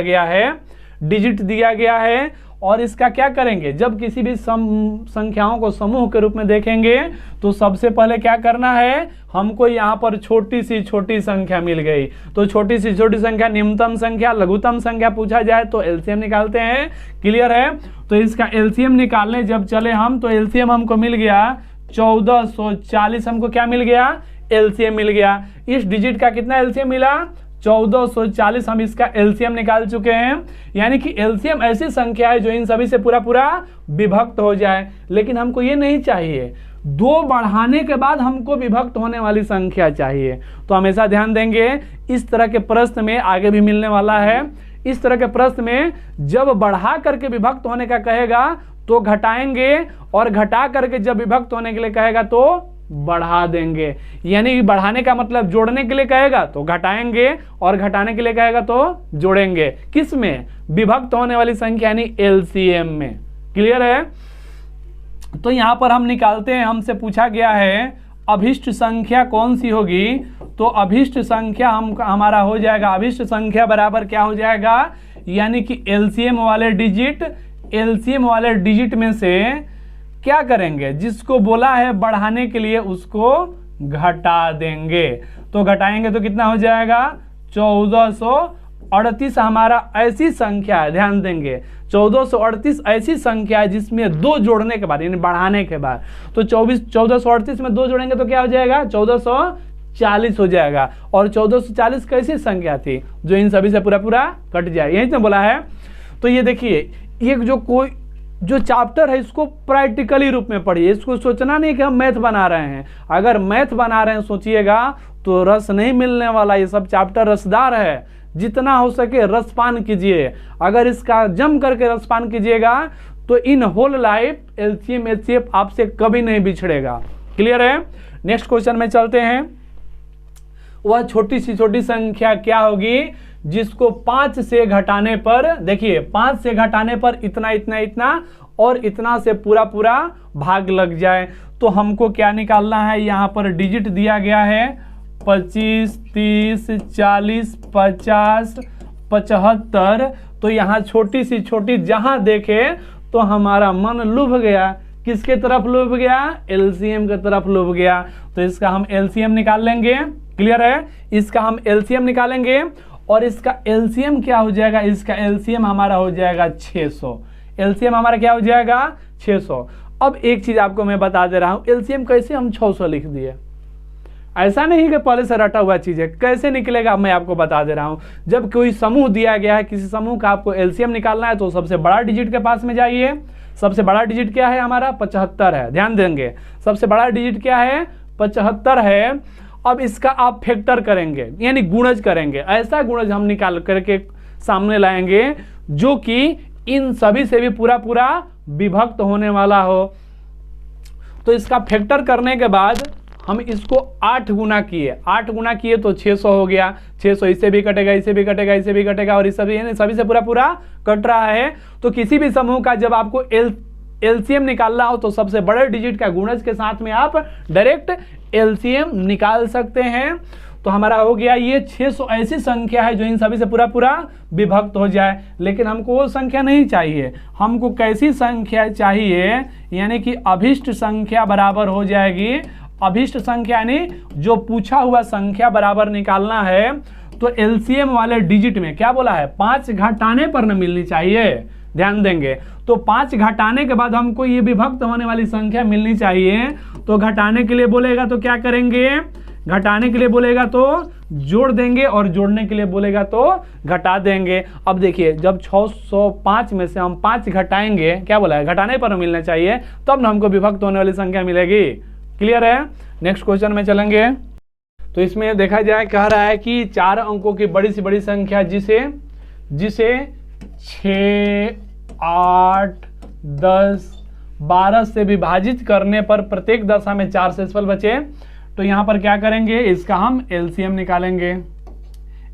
गया है, और इसका क्या करेंगे, जब किसी भी संख्याओं को समूह के रूप में देखेंगे तो सबसे पहले क्या करना है, हमको यहाँ पर छोटी सी छोटी संख्या मिल गई, तो छोटी सी छोटी संख्या निम्नतम संख्या लघुत्तम संख्या पूछा जाए तो एलसीएम निकालते हैं। क्लियर है, तो इसका एलसीएम निकालने जब चले हम तो एलसीएम हमको मिल गया 1440, हमको क्या मिल गया, एलसीएम मिल गया। इस डिजिट का कितना एलसीएम मिला, 1440, हम इसका एलसीएम निकाल चुके हैं। यानी कि एलसीएम ऐसी संख्या है जो इन सभी से पूरा पूरा विभक्त हो जाए, लेकिन हमको ये नहीं चाहिए, 2 बढ़ाने के बाद हमको विभक्त होने वाली संख्या चाहिए। तो हमेशा ध्यान देंगे, इस तरह के प्रश्न में आगे भी मिलने वाला है, इस तरह के प्रश्न में जब बढ़ा करके विभक्त होने का कहेगा तो घटाएंगे, और घटा करके जब विभक्त होने के लिए कहेगा तो बढ़ा देंगे। यानी बढ़ाने का मतलब जोड़ने के लिए कहेगा तो घटाएंगे, और घटाने के लिए कहेगा तो जोड़ेंगे। किस में, विभक्त होने वाली संख्या यानी एलसीएम में। क्लियर है, तो यहां पर हम निकालते हैं, हमसे पूछा गया है अभिष्ट संख्या कौन सी होगी, तो अभिष्ट संख्या हमारा हो जाएगा, अभिष्ट संख्या बराबर क्या हो जाएगा, यानी कि एलसीएम वाले डिजिट में से क्या करेंगे, जिसको बोला है बढ़ाने के लिए उसको घटा देंगे। तो घटाएंगे तो कितना हो जाएगा, 1438 हमारा ऐसी संख्या है, ध्यान देंगे 1438 ऐसी संख्या है जिसमें 2 जोड़ने के बाद यानी बढ़ाने के बाद, तो 1438 में 2 जोड़ेंगे तो क्या हो जाएगा, 1440 हो जाएगा। और 1440 कैसी संख्या थी जो इन सभी से पूरा पूरा कट जाए, यही तो बोला है। तो ये देखिए, ये जो चैप्टर है इसको प्रैक्टिकली रूप में पढ़िए, इसको सोचना नहीं कि हम मैथ बना रहे हैं। अगर मैथ बना रहे हैं सोचिएगा तो रस नहीं मिलने वाला, ये सब चैप्टर रसदार है, जितना हो सके रसपान कीजिए। अगर इसका जम करके रसपान कीजिएगा तो in whole life LCM HCF आपसे कभी नहीं बिछड़ेगा। क्लियर है, नेक्स्ट क्वेश्चन में चलते हैं। वह छोटी सी छोटी संख्या क्या होगी जिसको 5 से घटाने पर, देखिए 5 से घटाने पर इतना इतना इतना और इतना से पूरा पूरा भाग लग जाए। तो हमको क्या निकालना है, यहाँ पर डिजिट दिया गया है 25, 30, 40, 50, 75। तो यहाँ छोटी सी छोटी जहाँ देखे तो हमारा मन लुभ गया, किसके तरफ लुभ गया, एलसीएम की तरफ लुभ गया। तो इसका हम एलसीएम निकाल लेंगे। क्लियर है, इसका हम एलसीएम निकालेंगे, और इसका एलसीएम क्या हो जाएगा, इसका एलसीएम हमारा हो जाएगा 600। एलसीएम हमारा क्या हो जाएगा, 600। अब एक चीज आपको मैं बता दे रहा हूं, एलसीएम कैसे हम 600 लिख दिए, ऐसा नहीं कि पहले से रटा हुआ चीज है, कैसे निकलेगा मैं आपको बता दे रहा हूं। जब कोई समूह दिया गया है, किसी समूह का आपको एलसीएम निकालना है तो सबसे बड़ा डिजिट के पास में जाइए। सबसे बड़ा डिजिट क्या है हमारा, 75 है, ध्यान देंगे सबसे बड़ा डिजिट क्या है, 75 है। अब इसका आप फैक्टर करेंगे यानी गुणज करेंगे, ऐसा गुणज हम निकाल करके सामने लाएंगे जो कि इन सभी से भी पूरा पूरा विभक्त होने वाला हो। तो इसका फैक्टर करने के बाद हम इसको 8 गुना किए तो 600 हो गया। 600 इससे भी कटेगा, इससे भी कटेगा, इससे भी कटेगा, और इस सभी से पूरा पूरा कट रहा है। तो किसी भी समूह का जब आपको एलसीएम निकालना हो तो सबसे बड़े डिजिट का गुणज के साथ में आप डायरेक्ट एलसीएम निकाल सकते हैं। तो हमारा हो गया ये 600 ऐसी संख्या है जो इन सभी से पूरा पूरा विभक्त हो जाए। लेकिन हमको वो संख्या नहीं चाहिए, हमको कैसी संख्या चाहिए, यानी कि अभिष्ट संख्या बराबर हो जाएगी, अभिष्ट संख्या यानी जो पूछा हुआ संख्या बराबर निकालना है। तो एलसीएम वाले डिजिट में क्या बोला है, 5 घटाने पर न मिलनी चाहिए, ध्यान देंगे। तो 5 घटाने के बाद हमको ये विभक्त होने वाली संख्या मिलनी चाहिए। तो घटाने के लिए बोलेगा तो क्या करेंगे, घटाने के लिए बोलेगा तो जोड़ देंगे, और जोड़ने के लिए बोलेगा तो घटा देंगे। अब देखिए जब 605 में से हम 5 घटाएंगे, क्या बोला है, घटाने पर मिलना चाहिए, तब ना हमको विभक्त होने वाली संख्या मिलेगी। क्लियर है, नेक्स्ट क्वेश्चन में चलेंगे। तो इसमें देखा जाए, कह रहा है कि 4 अंकों की बड़ी से बड़ी संख्या जिसे 6, 8, 10, 12 से विभाजित करने पर प्रत्येक दशा में 4 शेषफल बचे। तो यहाँ पर क्या करेंगे, इसका हम एलसीएम निकालेंगे।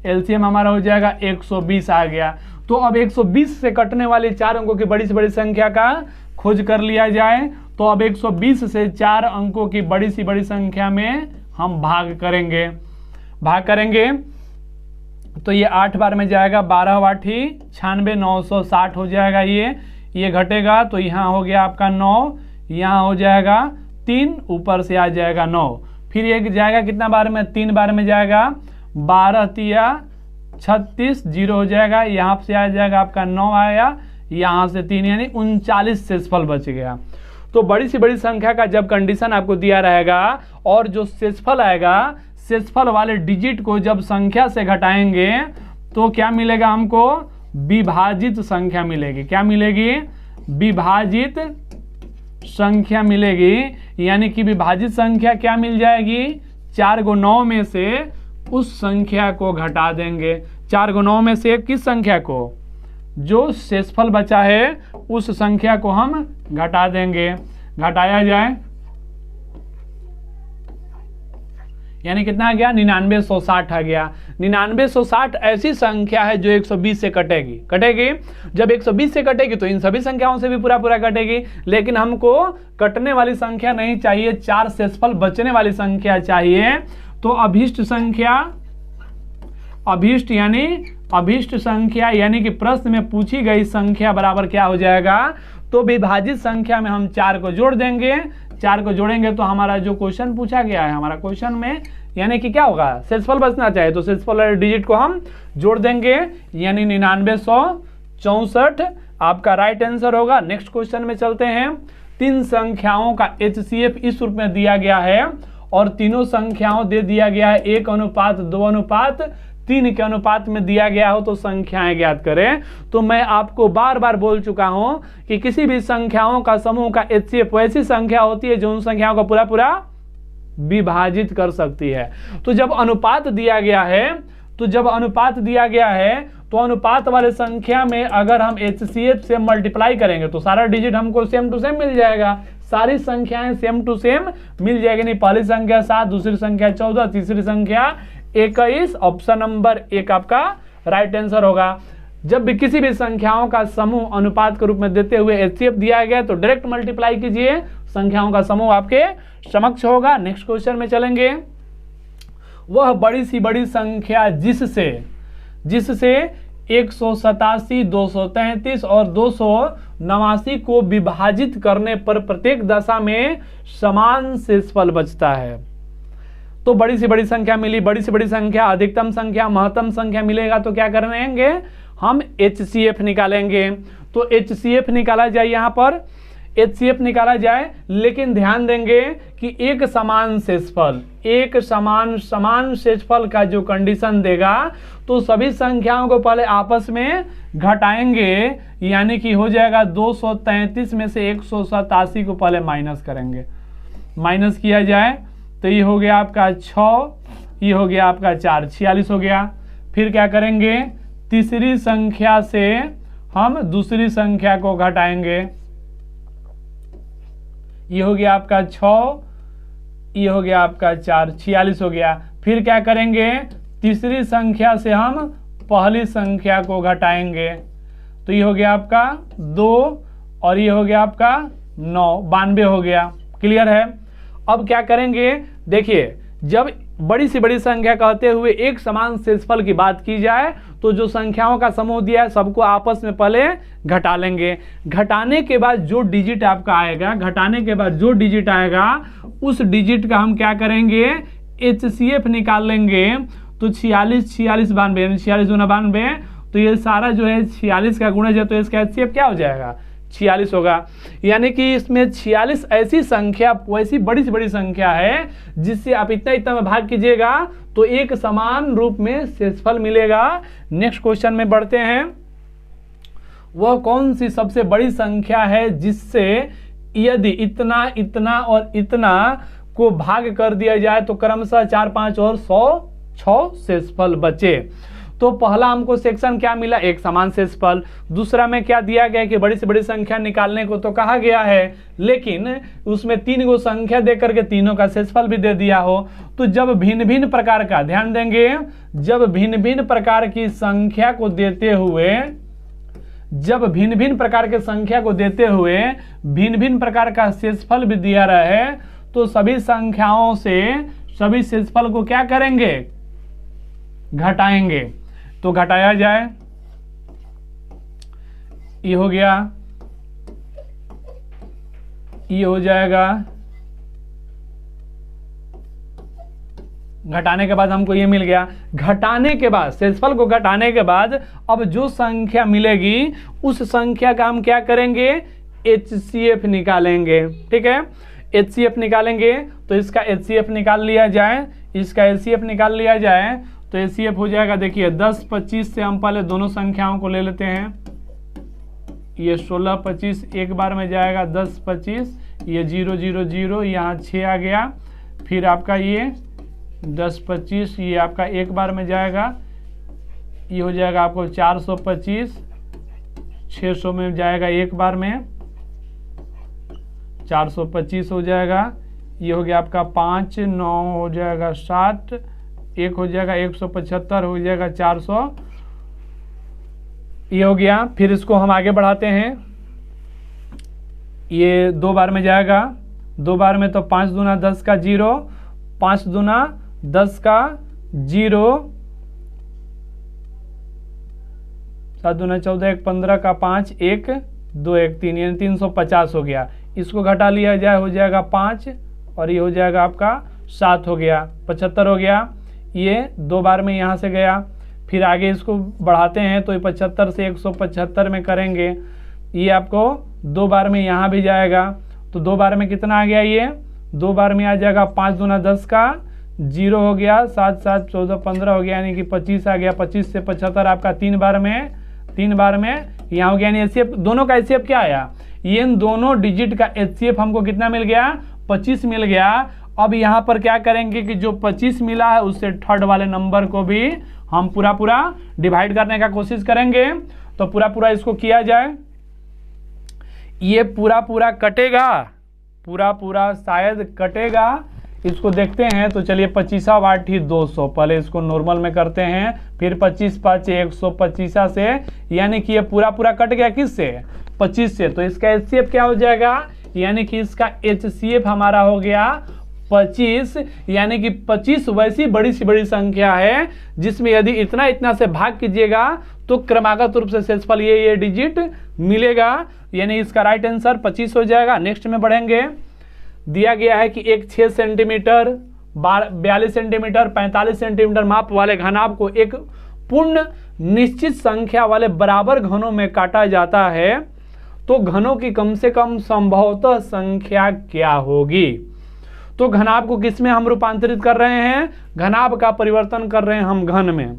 एलसीएम हमारा हो जाएगा 120 आ गया। तो अब 120 से कटने वाली 4 अंकों की बड़ी से बड़ी संख्या का खोज कर लिया जाए। तो अब 120 से 4 अंकों की बड़ी सी बड़ी संख्या में हम भाग करेंगे। तो ये 8 बार में जाएगा, 12 8 96, 960 हो जाएगा। ये घटेगा तो यहाँ हो गया आपका 9, यहाँ हो जाएगा 3, ऊपर से आ जाएगा 9। फिर ये जाएगा कितना बार में, 3 बार में जाएगा, 12 तिया 36, 0 हो जाएगा। यहाँ से आ जाएगा आपका 9 आया, यहाँ से 3, यानी 39 शेषफल बच गया। तो बड़ी सी बड़ी संख्या का जब कंडीशन आपको दिया रहेगा और जो शेषफल आएगा, शेषफल वाले डिजिट को जब संख्या से घटाएंगे तो क्या मिलेगा हमको, विभाजित संख्या मिलेगी। क्या मिलेगी, विभाजित संख्या मिलेगी। यानी कि विभाजित संख्या क्या मिल जाएगी, 4 × 9 में से उस संख्या को घटा देंगे। 4 × 9 में से किस संख्या को, जो शेषफल बचा है उस संख्या को हम घटा देंगे। घटाया जाए यानी कितना आ गया, 9960 आ गया। 9960 ऐसी संख्या है जो 120 से कटेगी। जब 120 से कटेगी तो इन सभी संख्याओं से भी पूरा कटेगी, लेकिन हमको कटने वाली संख्या नहीं चाहिए, 4 शेषफल बचने वाली संख्या चाहिए। तो अभीष्ट संख्या यानी कि प्रश्न में पूछी गई संख्या बराबर क्या हो जाएगा, तो विभाजित संख्या में हम 4 को जोड़ देंगे। 4 को जोड़ेंगे तो हमारा जो क्वेश्चन पूछा गया है, हमारा क्वेश्चन में यानी कि क्या होगा, शेषफल बचना चाहिए तो शेषफल वाले डिजिट को हम जोड़ देंगे, यानी 9964 आपका राइट आंसर होगा। नेक्स्ट क्वेश्चन में चलते हैं। 3 संख्याओं का HCF इस रूप में दिया गया है और तीनों संख्याओं दे दिया गया है 1:2:3 के अनुपात में दिया गया हो तो संख्याएं ज्ञात करें। तो मैं आपको बार बार बोल चुका हूं कि किसी भी संख्याओं का समूह का HCF वैसी संख्या होती है जो उन संख्याओं का पूरा विभाजित कर सकती है। तो जब अनुपात दिया गया है तो अनुपात वाले संख्या में अगर हम HCF से मल्टीप्लाई करेंगे तो सारा डिजिट हमको सेम टू सेम मिल जाएगा। सारी संख्याएं सेम टू सेम मिल जाएगी। नहीं, पहली संख्या 7, दूसरी संख्या 14, तीसरी संख्या 21। ऑप्शन नंबर 1 आपका राइट आंसर होगा। जब भी किसी भी संख्याओं का समूह अनुपात के रूप में देते हुए HCF दिया गया तो डायरेक्ट मल्टीप्लाई कीजिए, संख्याओं का समूह आपके समक्ष होगा। नेक्स्ट क्वेश्चन में चलेंगे। वह बड़ी सी बड़ी संख्या जिससे 187, 233 और 289 को विभाजित करने पर प्रत्येक दशा में समान शेषफल बचता है। तो बड़ी से बड़ी संख्या मिली, बड़ी से बड़ी संख्या, अधिकतम संख्या, महत्तम संख्या मिलेगा तो क्या करेंगे, हम HCF निकालेंगे। तो HCF निकाला जाए, यहाँ पर HCF निकाला जाए, लेकिन ध्यान देंगे कि एक समान शेषफल का जो कंडीशन देगा तो सभी संख्याओं को पहले आपस में घटाएंगे, यानी कि हो जाएगा 233 में से 187 को पहले माइनस करेंगे। माइनस किया जाए तो ये हो गया आपका 6, ये हो गया आपका 4, 46 हो गया। फिर क्या करेंगे, तीसरी संख्या से हम दूसरी संख्या को घटाएंगे। ये हो गया आपका 6, ये हो गया आपका 4, 46 हो गया। फिर क्या करेंगे, तीसरी संख्या से हम पहली संख्या को घटाएंगे। तो ये हो गया आपका 2 और ये हो गया आपका 9, 92 हो गया। क्लियर है। अब क्या करेंगे, देखिए जब बड़ी से बड़ी संख्या कहते हुए एक समान शेषफल की बात की जाए तो जो संख्याओं का समूह दिया है सबको आपस में पहले घटा लेंगे। घटाने के बाद जो डिजिट आपका आएगा, उस डिजिट का हम क्या करेंगे, HCF निकाल लेंगे। तो 46, 46, 92, 46 × 92, तो ये सारा जो है 46 का गुणज है तो इसका HCF क्या हो जाएगा, 46 होगा। यानी कि इसमें 46 ऐसी संख्या, वैसी बड़ी से बड़ी संख्या है जिससे आप इतना में भाग कीजिएगा तो एक समान रूप में शेषफल मिलेगा। नेक्स्ट क्वेश्चन में बढ़ते हैं। वह कौन सी सबसे बड़ी संख्या है जिससे यदि इतना, इतना और इतना को भाग कर दिया जाए तो क्रमशः 4, 5 और 106 शेषफल बचे। तो पहला हमको सेक्शन क्या मिला, एक समान शेषफल। दूसरा में क्या दिया गया कि बड़ी से बड़ी संख्या निकालने को तो कहा गया है, लेकिन उसमें 3 गो संख्या दे करके तीनों का शेषफल भी दे दिया हो। तो जब भिन्न भिन्न प्रकार का, ध्यान देंगे, जब भिन्न भिन्न प्रकार की संख्या को देते हुए, जब भिन्न भिन्न प्रकार के संख्या को देते हुए भिन्न भिन्न प्रकार का शेषफल भी दिया रहे, तो सभी संख्याओं से सभी शेषफल को क्या करेंगे, घटाएंगे। तो घटाया जाए, ये हो गया, ये हो जाएगा। घटाने के बाद हमको ये मिल गया। घटाने के बाद, शेषफल को घटाने के बाद अब जो संख्या मिलेगी उस संख्या का हम क्या करेंगे, HCF निकालेंगे। ठीक है, HCF निकालेंगे। तो इसका HCF निकाल लिया जाए, इसका HCF निकाल लिया जाए। तो HCF हो जाएगा, देखिए 10 25 से हम पहले दोनों संख्याओं को ले लेते हैं। ये 16 25 एक बार में जाएगा, 10 25, ये 0 0 0, यहाँ 6 आ गया। फिर आपका ये 10 25, ये आपका एक बार में जाएगा, ये हो जाएगा आपको 425, 600 में जाएगा एक बार में, 425 हो जाएगा। ये हो गया आपका 5 9 हो जाएगा 60, एक हो जाएगा 175 हो जाएगा 400, ये हो गया। फिर इसको हम आगे बढ़ाते हैं, ये 2 बार में जाएगा, 2 बार में तो 5 दूना 10 का 0, 5 दूना 10 का 0, 7 दूना 14, 1 15 का 5, 1 2 1 3, यानी 350 हो गया। इसको घटा लिया जाए, हो जाएगा 5, और ये हो जाएगा आपका 7 हो गया, 75 हो गया। ये 2 बार में यहाँ से गया। फिर आगे इसको बढ़ाते हैं, तो ये 75 से 175 में करेंगे, ये आपको 2 बार में यहाँ भी जाएगा। तो 2 बार में कितना आ गया, ये 2 बार में आ जाएगा 5 दूना 10 का 0 हो गया, 7 7 14 15 हो गया, यानी कि 25 आ गया। 25 से 75 आपका 3 बार में यहाँ हो गया। यानी HCF दोनों का HCF क्या आया, ये इन दोनों डिजिट का HCF हमको कितना मिल गया, 25 मिल गया। अब यहाँ पर क्या करेंगे कि जो 25 मिला है उससे थर्ड वाले नंबर को भी हम पूरा डिवाइड करने का कोशिश करेंगे। तो पूरा इसको किया जाए, ये पूरा कटेगा, पूरा शायद कटेगा। इसको देखते हैं, तो चलिए 25 8 ही 200, पहले इसको नॉर्मल में करते हैं, फिर 25 5 125 से, यानी कि ये पूरा कट गया किससे, 25 से। तो इसका HCF क्या हो जाएगा, यानी कि इसका HCF हमारा हो गया 25, यानी कि 25 वैसी बड़ी सी बड़ी संख्या है जिसमें यदि इतना से भाग कीजिएगा तो क्रमागत रूप से शेषफल ये डिजिट मिलेगा, यानी इसका राइट आंसर 25 हो जाएगा। नेक्स्ट में बढ़ेंगे, दिया गया है कि एक 6 सेंटीमीटर 42 सेंटीमीटर 45 सेंटीमीटर माप वाले घनाभ को एक पूर्ण निश्चित संख्या वाले बराबर घनों में काटा जाता है, तो घनों की कम से कम संभवतः संख्या क्या होगी। तो घनाभ को किस में हम रूपांतरित कर रहे हैं, घनाभ का परिवर्तन कर रहे हैं हम घन में।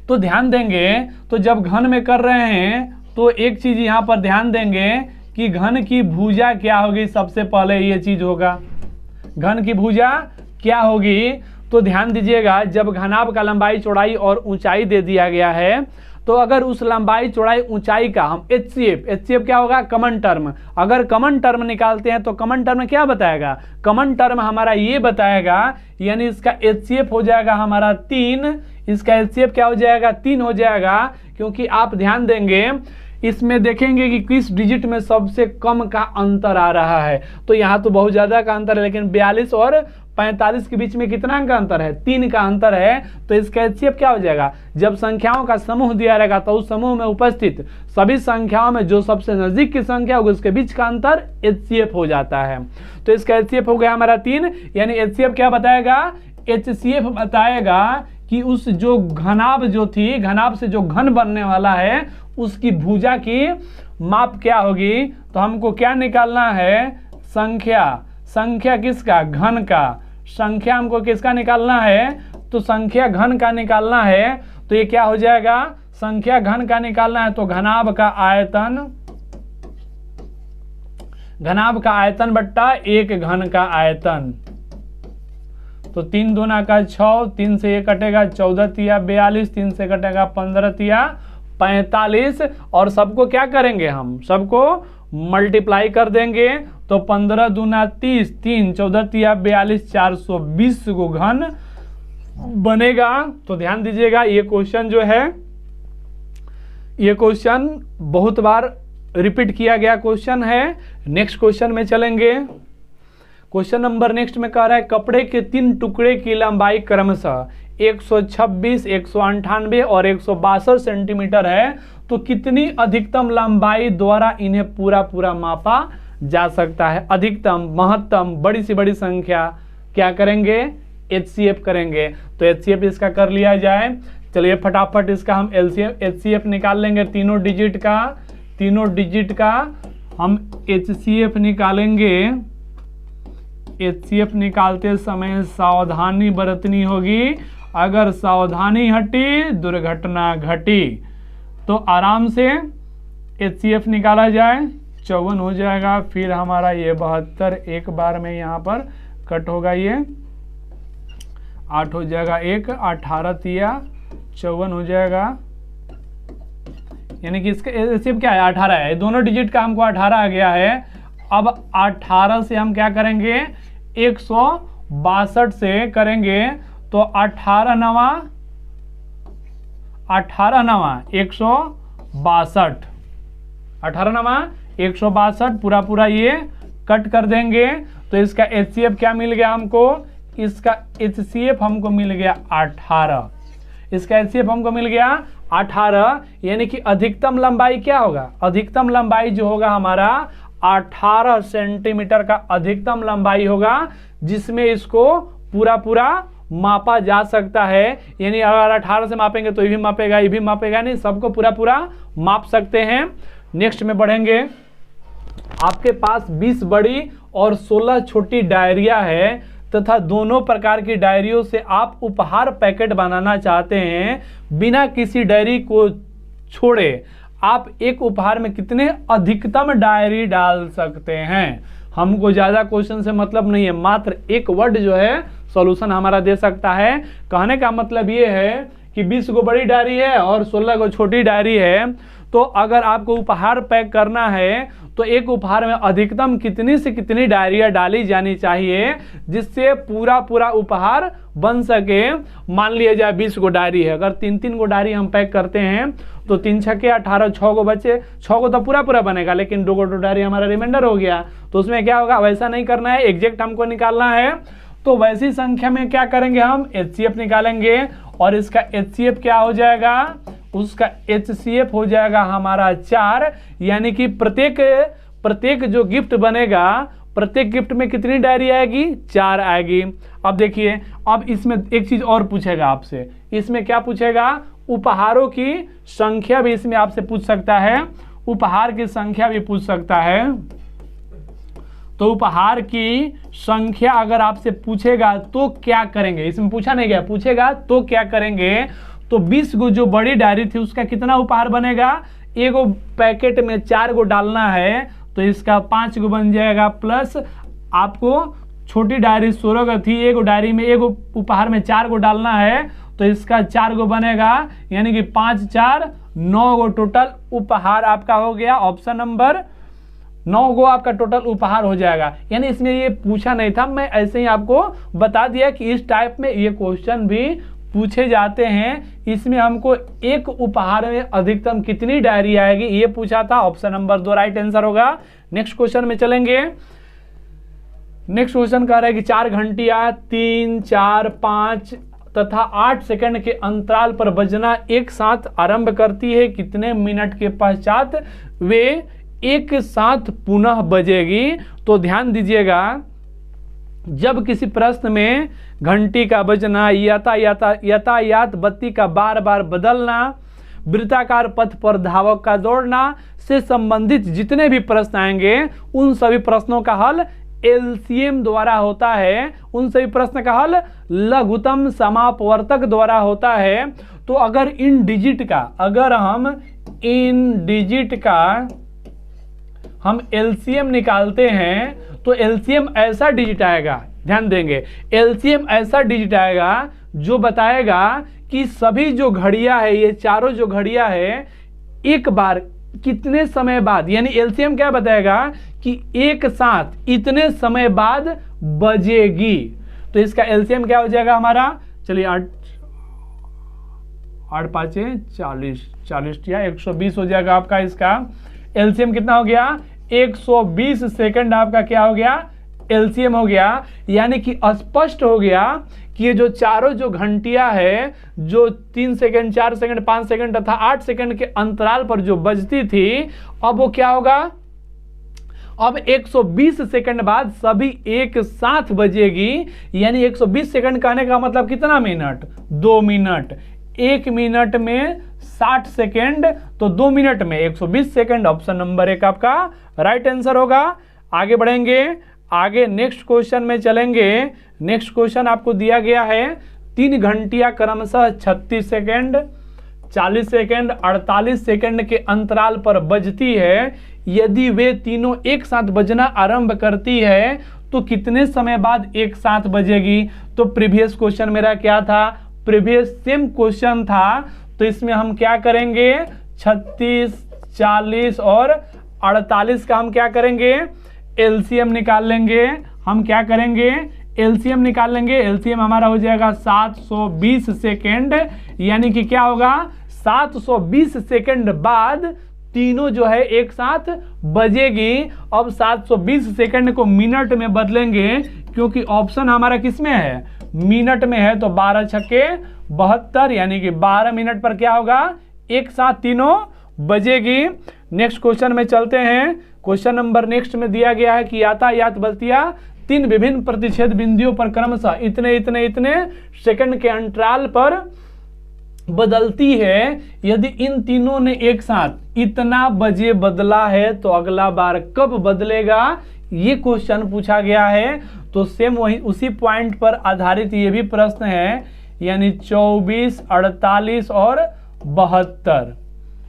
तो ध्यान देंगे, तो जब घन में कर रहे हैं तो एक चीज यहां पर ध्यान देंगे कि घन की भुजा क्या होगी, सबसे पहले ये चीज होगा, घन की भुजा क्या होगी। तो ध्यान दीजिएगा, जब घनाभ का लंबाई चौड़ाई और ऊंचाई दे दिया गया है, तो अगर उस लंबाई चौड़ाई ऊंचाई का हम HCF क्या होगा, कॉमन टर्म, अगर कॉमन टर्म निकालते हैं तो कॉमन टर्म क्या बताएगा, कॉमन टर्म हमारा ये बताएगा, यानी इसका HCF हो जाएगा हमारा 3, इसका HCF क्या हो जाएगा, 3 हो जाएगा। क्योंकि आप ध्यान देंगे, इसमें देखेंगे कि किस डिजिट में सबसे कम का अंतर आ रहा है। तो यहाँ तो बहुत ज़्यादा का अंतर है, लेकिन 42 और 45 के बीच में कितना का अंतर है, 3 का अंतर है। तो इसका HCF क्या हो जाएगा, जब संख्याओं का समूह दिया रहेगा तो उस समूह में उपस्थित सभी संख्याओं में जो सबसे नजदीक की संख्या होगी उसके बीच का अंतर HCF हो जाता है। तो इसका HCF हो गया हमारा 3, यानी HCF क्या बताएगा, HCF बताएगा कि उस जो घनाभ जो थी, घनाभ से जो घन बनने वाला है उसकी भुजा की माप क्या होगी। तो हमको क्या निकालना है, संख्या किसका, घन का, संख्या हमको किसका निकालना है, तो संख्या घन का निकालना है। तो ये क्या हो जाएगा, संख्या घन का निकालना है, तो घनाभ का आयतन बट्टा एक घन का आयतन। तो 3 दूना का 6, 3 से ये कटेगा 14 तिया 42, 3 से कटेगा 15 तिया 45, और सबको क्या करेंगे, हम सबको मल्टीप्लाई कर देंगे। तो 15 दूना 30, 3 14 तिया 42, 420 को घन बनेगा। तो ध्यान दीजिएगा, ये क्वेश्चन जो है, ये क्वेश्चन बहुत बार रिपीट किया गया क्वेश्चन है। नेक्स्ट क्वेश्चन में चलेंगे। क्वेश्चन नंबर नेक्स्ट में कह रहा है कपड़े के 3 टुकड़े की लंबाई क्रमशः 126, 198 और 162 सेंटीमीटर है, तो कितनी अधिकतम लंबाई द्वारा इन्हें पूरा पूरा मापा जा सकता है। अधिकतम, महत्तम, बड़ी से बड़ी संख्या क्या करेंगे, HCF करेंगे। तो HCF इसका कर लिया जाए। चलिए फटाफट इसका हम HCF निकाल लेंगे। तीनों डिजिट का हम HCF निकालेंगे। HCF निकालते समय सावधानी बरतनी होगी, अगर सावधानी हटी दुर्घटना घटी। तो आराम से HCF निकाला जाए, 54 हो जाएगा। फिर हमारा ये 72 एक बार में यहाँ पर कट होगा, ये 8 हो जाएगा, 1 18 तिया 54 हो जाएगा। यानी कि इसका HCF क्या है, 18 है। दोनों डिजिट का हमको 18 आ गया है। अब 18 से हम क्या करेंगे, 162 से करेंगे। तो 18 नवा 162, 18 नवा 162 पूरा ये कट कर देंगे। तो इसका HCF क्या मिल गया हमको, इसका HCF हमको मिल गया 18। इसका HCF हमको मिल गया 18, यानी कि अधिकतम लंबाई क्या होगा, अधिकतम लंबाई जो होगा हमारा 18 सेंटीमीटर का अधिकतम लंबाई होगा, जिसमें इसको पूरा मापा जा सकता है। यानी अगर 18 से मापेंगे तो ये भी मापेगा, नहीं, सबको पूरा माप सकते हैं। नेक्स्ट में बढ़ेंगे। आपके पास 20 बड़ी और 16 छोटी डायरिया है तथा दोनों प्रकार की डायरियों से आप उपहार पैकेट बनाना चाहते हैं। बिना किसी डायरी को छोड़े आप एक उपहार में कितने अधिकतम डायरी डाल सकते हैं। हमको ज़्यादा क्वेश्चन से मतलब नहीं है, मात्र एक वर्ड जो है सॉल्यूशन हमारा दे सकता है। कहने का मतलब ये है कि 20 को बड़ी डायरी है और 16 को छोटी डायरी है। तो अगर आपको उपहार पैक करना है तो एक उपहार में अधिकतम कितनी से कितनी डायरियाँ डाली जानी चाहिए, जिससे पूरा उपहार बन सके। मान लिया जाए 20 को डायरी है, अगर 3 को डायरी हम पैक करते हैं तो 3 छक्के 18, 6 को बचे, 6 को तो पूरा बनेगा, लेकिन 2 को डायरी हमारा रिमाइंडर हो गया। तो उसमें क्या होगा, वैसा नहीं करना है, एग्जैक्ट हमको निकालना है। तो वैसी संख्या में क्या करेंगे, हम HCF निकालेंगे। और इसका HCF क्या हो जाएगा, उसका HCF हो जाएगा हमारा 4। यानी कि प्रत्येक जो गिफ्ट बनेगा, प्रत्येक गिफ्ट में कितनी डायरी आएगी, 4 आएगी। अब देखिए, अब इसमें एक चीज और पूछेगा आपसे। इसमें क्या पूछेगा, उपहारों की संख्या भी इसमें आपसे पूछ सकता है, उपहार की संख्या भी पूछ सकता है। तो उपहार की संख्या अगर आपसे पूछेगा तो क्या करेंगे, इसमें पूछा नहीं गया, पूछेगा तो क्या करेंगे। तो 20 को जो बड़ी डायरी थी उसका कितना उपहार बनेगा, एगो पैकेट में 4 को डालना है तो इसका 5 को बन जाएगा, प्लस आपको छोटी डायरी 16 का थी, एगो डायरी में एगो उपहार में 4 को डालना है तो इसका 4 को बनेगा। यानी कि 5 4 9 गो टोटल उपहार आपका हो गया। ऑप्शन नंबर 9 गो आपका टोटल उपहार हो जाएगा। यानी इसमें ये पूछा नहीं था, मैं ऐसे ही आपको बता दिया कि इस टाइप में ये क्वेश्चन भी पूछे जाते हैं। इसमें हमको एक उपहार में अधिकतम कितनी डायरी आएगी ये पूछा था। ऑप्शन नंबर 2 राइट आंसर होगा। नेक्स्ट क्वेश्चन में चलेंगे। नेक्स्ट क्वेश्चन कह रहा है कि 4 घंटियां 3 4 5 तथा 8 सेकंड के अंतराल पर बजना एक साथ आरंभ करती है, कितने मिनट के पश्चात वे एक साथ पुनः बजेगी। तो ध्यान दीजिएगा, जब किसी प्रश्न में घंटी का बजना, यातायात बत्ती का बार बार बदलना, वृत्ताकार पथ पर धावक का दौड़ना से संबंधित जितने भी प्रश्न आएंगे उन सभी प्रश्नों का हल LCM द्वारा होता है। उन सभी प्रश्न का हल लघुत्तम समापवर्तक द्वारा होता है। तो अगर इन डिजिट का हम LCM निकालते हैं तो LCM ऐसा डिजिट आएगा, ध्यान देंगे, एलसीएम ऐसा डिजिट आएगा जो बताएगा कि सभी जो घड़ियां है, ये चारों जो घड़ियां है, एक बार कितने समय बाद, यानी एलसीएम क्या बताएगा कि एक साथ इतने समय बाद बजेगी। तो इसका एलसीएम क्या हो जाएगा हमारा, चलिए 8 पाँचे 40 या 120 हो जाएगा आपका। इसका एलसीएम कितना हो गया, 120 सेकंड आपका क्या हो गया, एलसीएम हो गया। यानी कि स्पष्ट हो गया कि ये जो चारों जो घंटियां है, जो 3 सेकंड 4 सेकंड 5 सेकंड तथा 8 सेकंड के अंतराल पर जो बजती थी, अब वो क्या होगा, अब 120 सेकंड बाद सभी एक साथ बजेगी। यानी 120 सेकंड कहने का मतलब कितना मिनट, 2 मिनट। 1 मिनट में 60 सेकंड, तो 2 मिनट में 120 सेकंड। ऑप्शन नंबर 1 आपका राइट आंसर होगा। आगे बढ़ेंगे, आगे नेक्स्ट क्वेश्चन में चलेंगे। नेक्स्ट क्वेश्चन आपको दिया गया है, 3 घंटियां क्रमशः 36 सेकंड, 40 सेकंड, 48 सेकंड के अंतराल पर बजती है। यदि वे तीनों एक साथ बजना आरंभ करती है तो कितने समय बाद एक साथ बजेगी। तो प्रीवियस क्वेश्चन मेरा क्या था, प्रीवियस सेम क्वेश्चन था। तो इसमें हम क्या करेंगे, 36, 40 और 48 का हम क्या करेंगे, एलसीएम निकाल लेंगे। हम क्या करेंगे, एलसीएम निकाल लेंगे। एलसीएम हमारा हो जाएगा 720 सेकेंड। यानी कि क्या होगा, 720 सेकेंड बाद तीनों जो है एक साथ बजेगी। अब 720 सेकेंड को मिनट में बदलेंगे, क्योंकि ऑप्शन हमारा किस में है, मिनट में है। तो 12 छक्के 72, यानी कि 12 मिनट पर क्या होगा, एक साथ तीनों बजेगी। नेक्स्ट क्वेश्चन में चलते हैं। क्वेश्चन नंबर नेक्स्ट में दिया गया है कि यातायात बत्तियां 3 विभिन्न प्रतिच्छेद बिंदुओं पर क्रमशः इतने इतने इतने सेकंड के अंतराल पर बदलती है। यदि इन तीनों ने एक साथ इतना बजे बदला है तो अगला बार कब बदलेगा, ये क्वेश्चन पूछा गया है। तो सेम वही उसी पॉइंट पर आधारित ये भी प्रश्न है, यानी 24, 48 और 72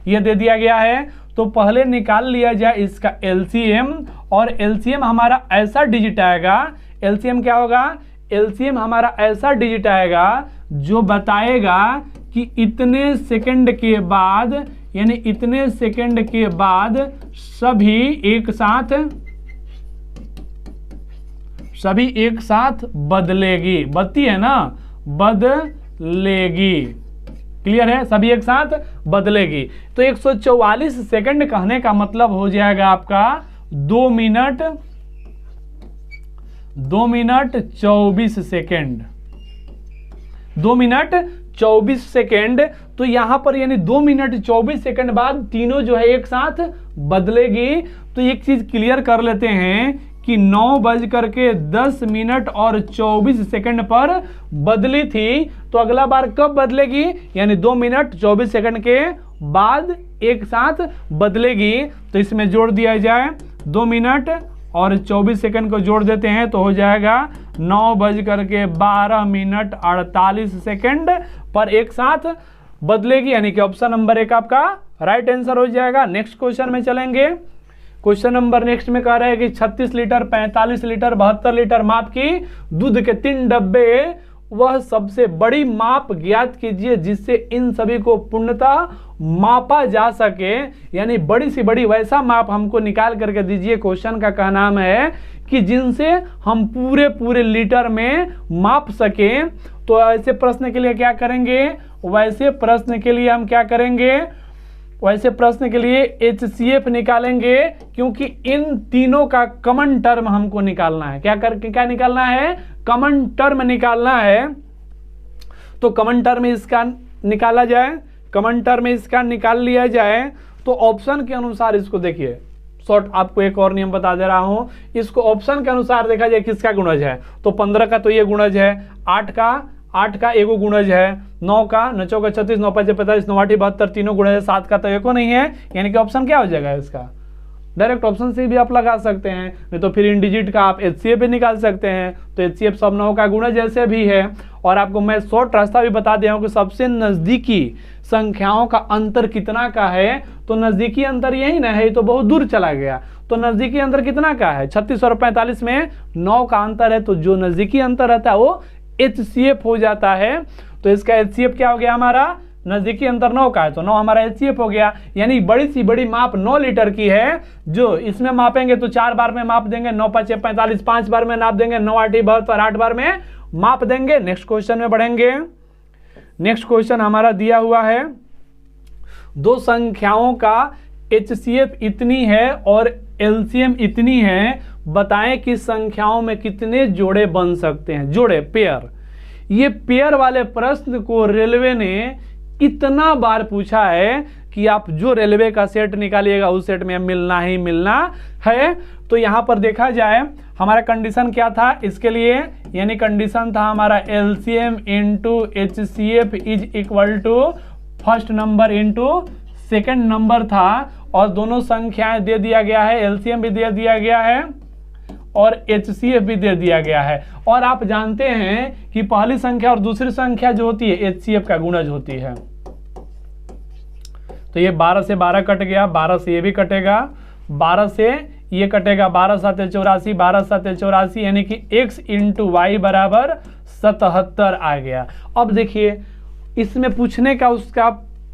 ये दे दिया गया है। तो पहले निकाल लिया जाए इसका एलसीएम, और एलसीएम हमारा ऐसा डिजिट आएगा, एलसीएम क्या होगा, एलसीएम हमारा ऐसा डिजिट आएगा जो बताएगा कि इतने सेकंड के बाद, यानी इतने सेकंड के बाद सभी एक साथ बदलेगी। बदती है ना, बदलेगी, क्लियर है, सभी एक साथ बदलेगी। तो 144 सेकंड कहने का मतलब हो जाएगा आपका 2 मिनट 24 सेकंड, 2 मिनट 24 सेकंड। तो यहां पर यानी 2 मिनट 24 सेकंड बाद तीनों जो है एक साथ बदलेगी। तो एक चीज क्लियर कर लेते हैं कि 9:10 और 24 सेकंड पर बदली थी, तो अगला बार कब बदलेगी, यानी 2 मिनट 24 सेकंड के बाद एक साथ बदलेगी। तो इसमें जोड़ दिया जाए, 2 मिनट और 24 सेकंड को जोड़ देते हैं तो हो जाएगा 9:12 48 सेकंड पर एक साथ बदलेगी। यानी कि ऑप्शन नंबर 1 आपका राइट आंसर हो जाएगा। नेक्स्ट क्वेश्चन में चलेंगे। क्वेश्चन नंबर नेक्स्ट में कह रहा है कि 36 लीटर 45 लीटर 72 लीटर माप की दूध के 3 डब्बे, वह सबसे बड़ी माप ज्ञात कीजिए जिससे इन सभी को पूर्णतः मापा जा सके। यानी बड़ी से बड़ी वैसा माप हमको निकाल करके दीजिए। क्वेश्चन का कहना है कि जिनसे हम पूरे लीटर में माप सके। तो ऐसे प्रश्न के लिए क्या करेंगे, वैसे प्रश्न के लिए हम क्या करेंगे, वैसे प्रश्न के लिए HCF निकालेंगे, क्योंकि इन तीनों का कॉमन टर्म हमको निकालना है। क्या निकालना है, कॉमन टर्म निकालना है। तो कॉमन टर्म इसका निकाला जाए, कॉमन टर्म इसका निकाल लिया जाए। तो ऑप्शन के अनुसार इसको देखिए, शॉर्ट आपको एक और नियम बता दे रहा हूं, इसको ऑप्शन के अनुसार देखा जाए किसका गुणज है। तो 15 का तो ये गुणज है, 8 का एगो गुणज है, 9 का 9 चौका 36 9 5 45 9 8 72 तीनों गुणज है, 7 का तो एको नहीं है। यानी कि ऑप्शन क्या हो जाएगा इसका, डायरेक्ट ऑप्शन से भी आप लगा सकते हैं, नहीं तो फिर इन डिजिट का आप HCF भी निकाल सकते हैं। तो HCF सब 9 का गुणज ऐसे भी है। और आपको मैं शॉर्ट रास्ता भी बता दिया हूं कि सबसे नजदीकी संख्याओं का अंतर कितना का है। तो नजदीकी अंतर यही ना है, तो बहुत दूर चला गया। तो नजदीकी अंतर कितना का है, 36 और 45 में 9 का अंतर है। तो जो नजदीकी अंतर रहता है वो HCF हो जाता है। तो इसका HCF क्या हो गया हमारा, नजदीकी अंतर 9 का है तो 9 हमारा HCF हो गया। यानी बड़ी सी बड़ी माप 9 लीटर की है, जो इसमें मापेंगे तो 4 बार में माप देंगे, 9 5 45, 5 बार में नाप देंगे, 9 8 72, 8 बार में माप देंगे। नेक्स्ट क्वेश्चन में बढ़ेंगे। नेक्स्ट क्वेश्चन हमारा दिया हुआ है, दो संख्याओं का HCF इतनी है और LCM इतनी है, बताएं कि संख्याओं में कितने जोड़े बन सकते हैं। जोड़े, पेयर। ये पेयर वाले प्रश्न को रेलवे ने इतना बार पूछा है कि आप जो रेलवे का सेट निकालिएगा उस सेट में मिलना ही मिलना है। तो यहां पर देखा जाए हमारा कंडीशन क्या था इसके लिए, यानी कंडीशन था हमारा LCM into HCF is equal to first number into second number था। और दोनों संख्याएं दे दिया गया है, LCM भी दे दिया गया है और HCF भी दे दिया गया है। और आप जानते हैं कि पहली संख्या और दूसरी संख्या जो होती है HCF का गुणज होती है। तो ये 12 से 12 कट गया, 12 से ये भी कटेगा, 12 से ये कटेगा, 12 7 84, 12 7 84, यानी कि x इंटू वाई बराबर 77 आ गया। अब देखिए इसमें पूछने का उसका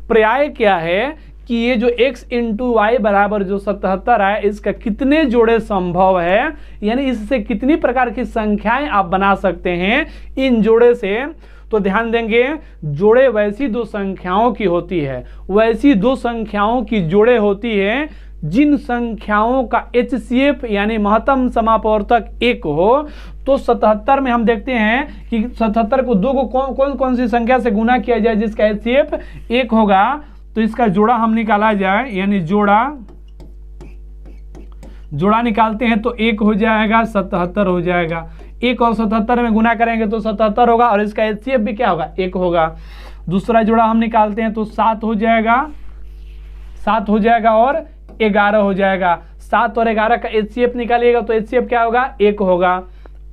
पर्याय क्या है कि ये जो x इंटू वाई बराबर जो 77 है, इसका कितने जोड़े संभव है, यानी इससे कितनी प्रकार की संख्याएं आप बना सकते हैं इन जोड़े से। तो ध्यान देंगे, जोड़े वैसी दो संख्याओं की होती है, वैसी दो संख्याओं की जोड़े होती है जिन संख्याओं का HCF यानी महत्तम समापवर्तक 1 हो। तो 77 में हम देखते हैं कि 77 को दो को कौन सी संख्या से गुना किया जाए जिसका HCF 1 होगा। तो इसका जोड़ा हम निकाला जाए, यानी जोड़ा निकालते हैं तो 1 हो जाएगा, 77 हो जाएगा। 1 और 77 में गुना करेंगे तो 77 होगा और इसका HCF भी क्या होगा, 1 होगा। दूसरा जोड़ा हम निकालते हैं तो 7 हो जाएगा, 7 हो जाएगा और 11 हो जाएगा। 7 और 11 का HCF निकालिएगा तो HCF क्या होगा, 1 होगा।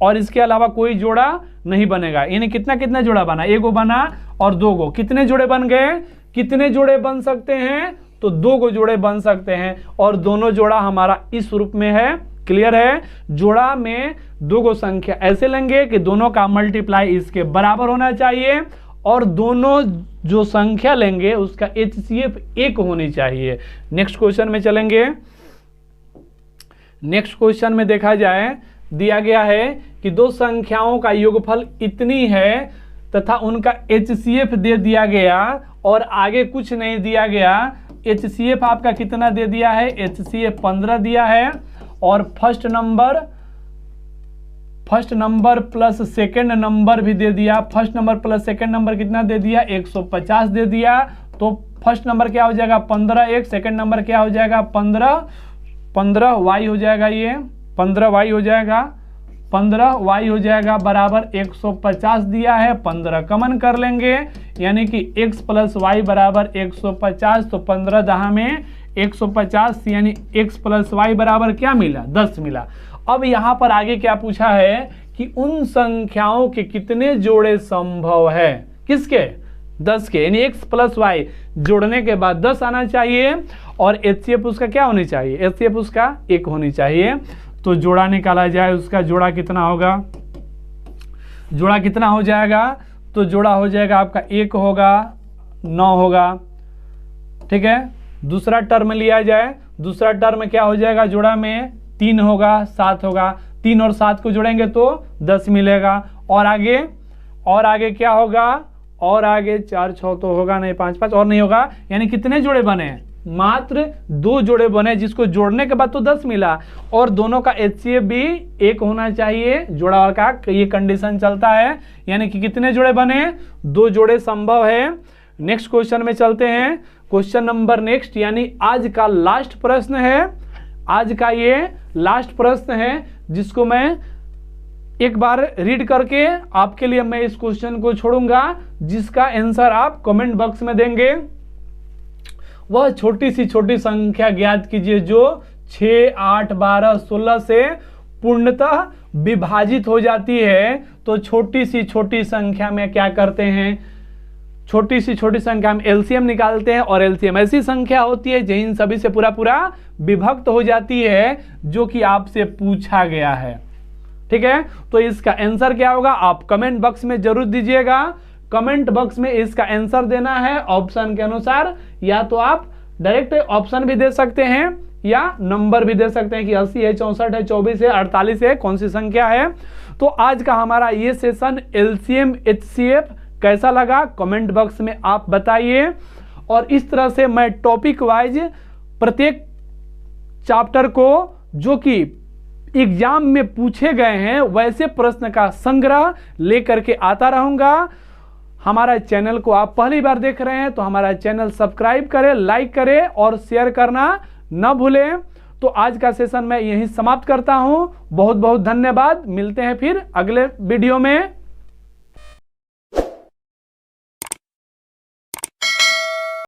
और इसके अलावा कोई जोड़ा नहीं बनेगा। यानी कितना जोड़ा बना, 1 गो बना और 2 गो। कितने जोड़े बन गए, कितने जोड़े बन सकते हैं, तो 2 गो जोड़े बन सकते हैं। और दोनों जोड़ा हमारा इस रूप में है, क्लियर है। जोड़ा में 2 गो संख्या ऐसे लेंगे कि दोनों का मल्टीप्लाई इसके बराबर होना चाहिए और दोनों जो संख्या लेंगे उसका HCF 1 होनी चाहिए। नेक्स्ट क्वेश्चन में चलेंगे। नेक्स्ट क्वेश्चन में देखा जाए, दिया गया है कि दो संख्याओं का योगफल इतनी है तथा उनका HCF दे दिया गया और आगे कुछ नहीं दिया गया। HCF आपका कितना दे दिया है, HCF 15 दिया है और first number plus second number भी दे दिया। First number plus second number कितना दे दिया, 150 दे दिया। तो फर्स्ट नंबर क्या हो जाएगा, 15 1, सेकंड नंबर क्या हो जाएगा, 15 वाई हो जाएगा, ये 15 वाई हो जाएगा, 15 वाई हो जाएगा बराबर 150 दिया है। 15 कमन कर लेंगे, यानी कि x प्लस वाई बराबर 150। तो 15 दहा में 150, यानी x प्लस वाई बराबर क्या मिला, 10 मिला। अब यहाँ पर आगे क्या पूछा है कि उन संख्याओं के कितने जोड़े संभव है, किसके, 10 के। यानी x प्लस वाई जोड़ने के बाद 10 आना चाहिए और HCF उसका क्या होनी चाहिए, HCF उसका 1 होनी चाहिए। तो जोड़ा निकाला जाए, उसका जोड़ा कितना होगा, जोड़ा कितना हो जाएगा, तो जोड़ा हो जाएगा आपका 1 होगा, 9 होगा, ठीक है। दूसरा टर्म लिया जाए, दूसरा टर्म क्या हो जाएगा, जोड़ा में 3 होगा, 7 होगा। 3 और 7 को जोड़ेंगे तो 10 मिलेगा। और आगे क्या होगा, और आगे 4 6 तो होगा नहीं, 5 5 और नहीं होगा। यानी कितने जोड़े बने, मात्र 2 जोड़े बने, जिसको जोड़ने के बाद तो 10 मिला। और दोनों का HCF भी 1 होना चाहिए, जोड़ा का ये कंडीशन चलता है। यानी कि कितने जोड़े बने, 2 जोड़े संभव है। नेक्स्ट क्वेश्चन में चलते हैं। क्वेश्चन नंबर नेक्स्ट, यानी आज का लास्ट प्रश्न है, आज का ये लास्ट प्रश्न है जिसको मैं एक बार रीड करके आपके लिए मैं इस क्वेश्चन को छोड़ूंगा, जिसका आंसर आप कमेंट बॉक्स में देंगे। वह छोटी सी छोटी संख्या ज्ञात कीजिए जो 6 8 12 16 से पूर्णतः विभाजित हो जाती है तो छोटी सी छोटी संख्या में क्या करते हैं, छोटी सी छोटी संख्या में एलसीएम निकालते हैं, और एलसीएम ऐसी संख्या होती है जिन सभी से पूरा पूरा विभक्त हो जाती है, जो कि आपसे पूछा गया है। ठीक है, तो इसका आंसर क्या होगा आप कमेंट बॉक्स में जरूर दीजिएगा। कमेंट बॉक्स में इसका आंसर देना है ऑप्शन के अनुसार, या तो आप डायरेक्ट ऑप्शन भी दे सकते हैं या नंबर भी दे सकते हैं कि 80 है, 64 है, 24 है, 48 है, कौन सी संख्या है। तो आज का हमारा ये सेशन एलसीएम एचसीएफ कैसा लगा कमेंट बॉक्स में आप बताइए। और इस तरह से मैं टॉपिक वाइज प्रत्येक चैप्टर को जो कि एग्जाम में पूछे गए हैं वैसे प्रश्न का संग्रह लेकर के आता रहूंगा। हमारा चैनल को आप पहली बार देख रहे हैं तो हमारा चैनल सब्सक्राइब करें, लाइक करें और शेयर करना न भूलें। तो आज का सेशन मैं यहीं समाप्त करता हूं। बहुत बहुत धन्यवाद। मिलते हैं फिर अगले वीडियो में।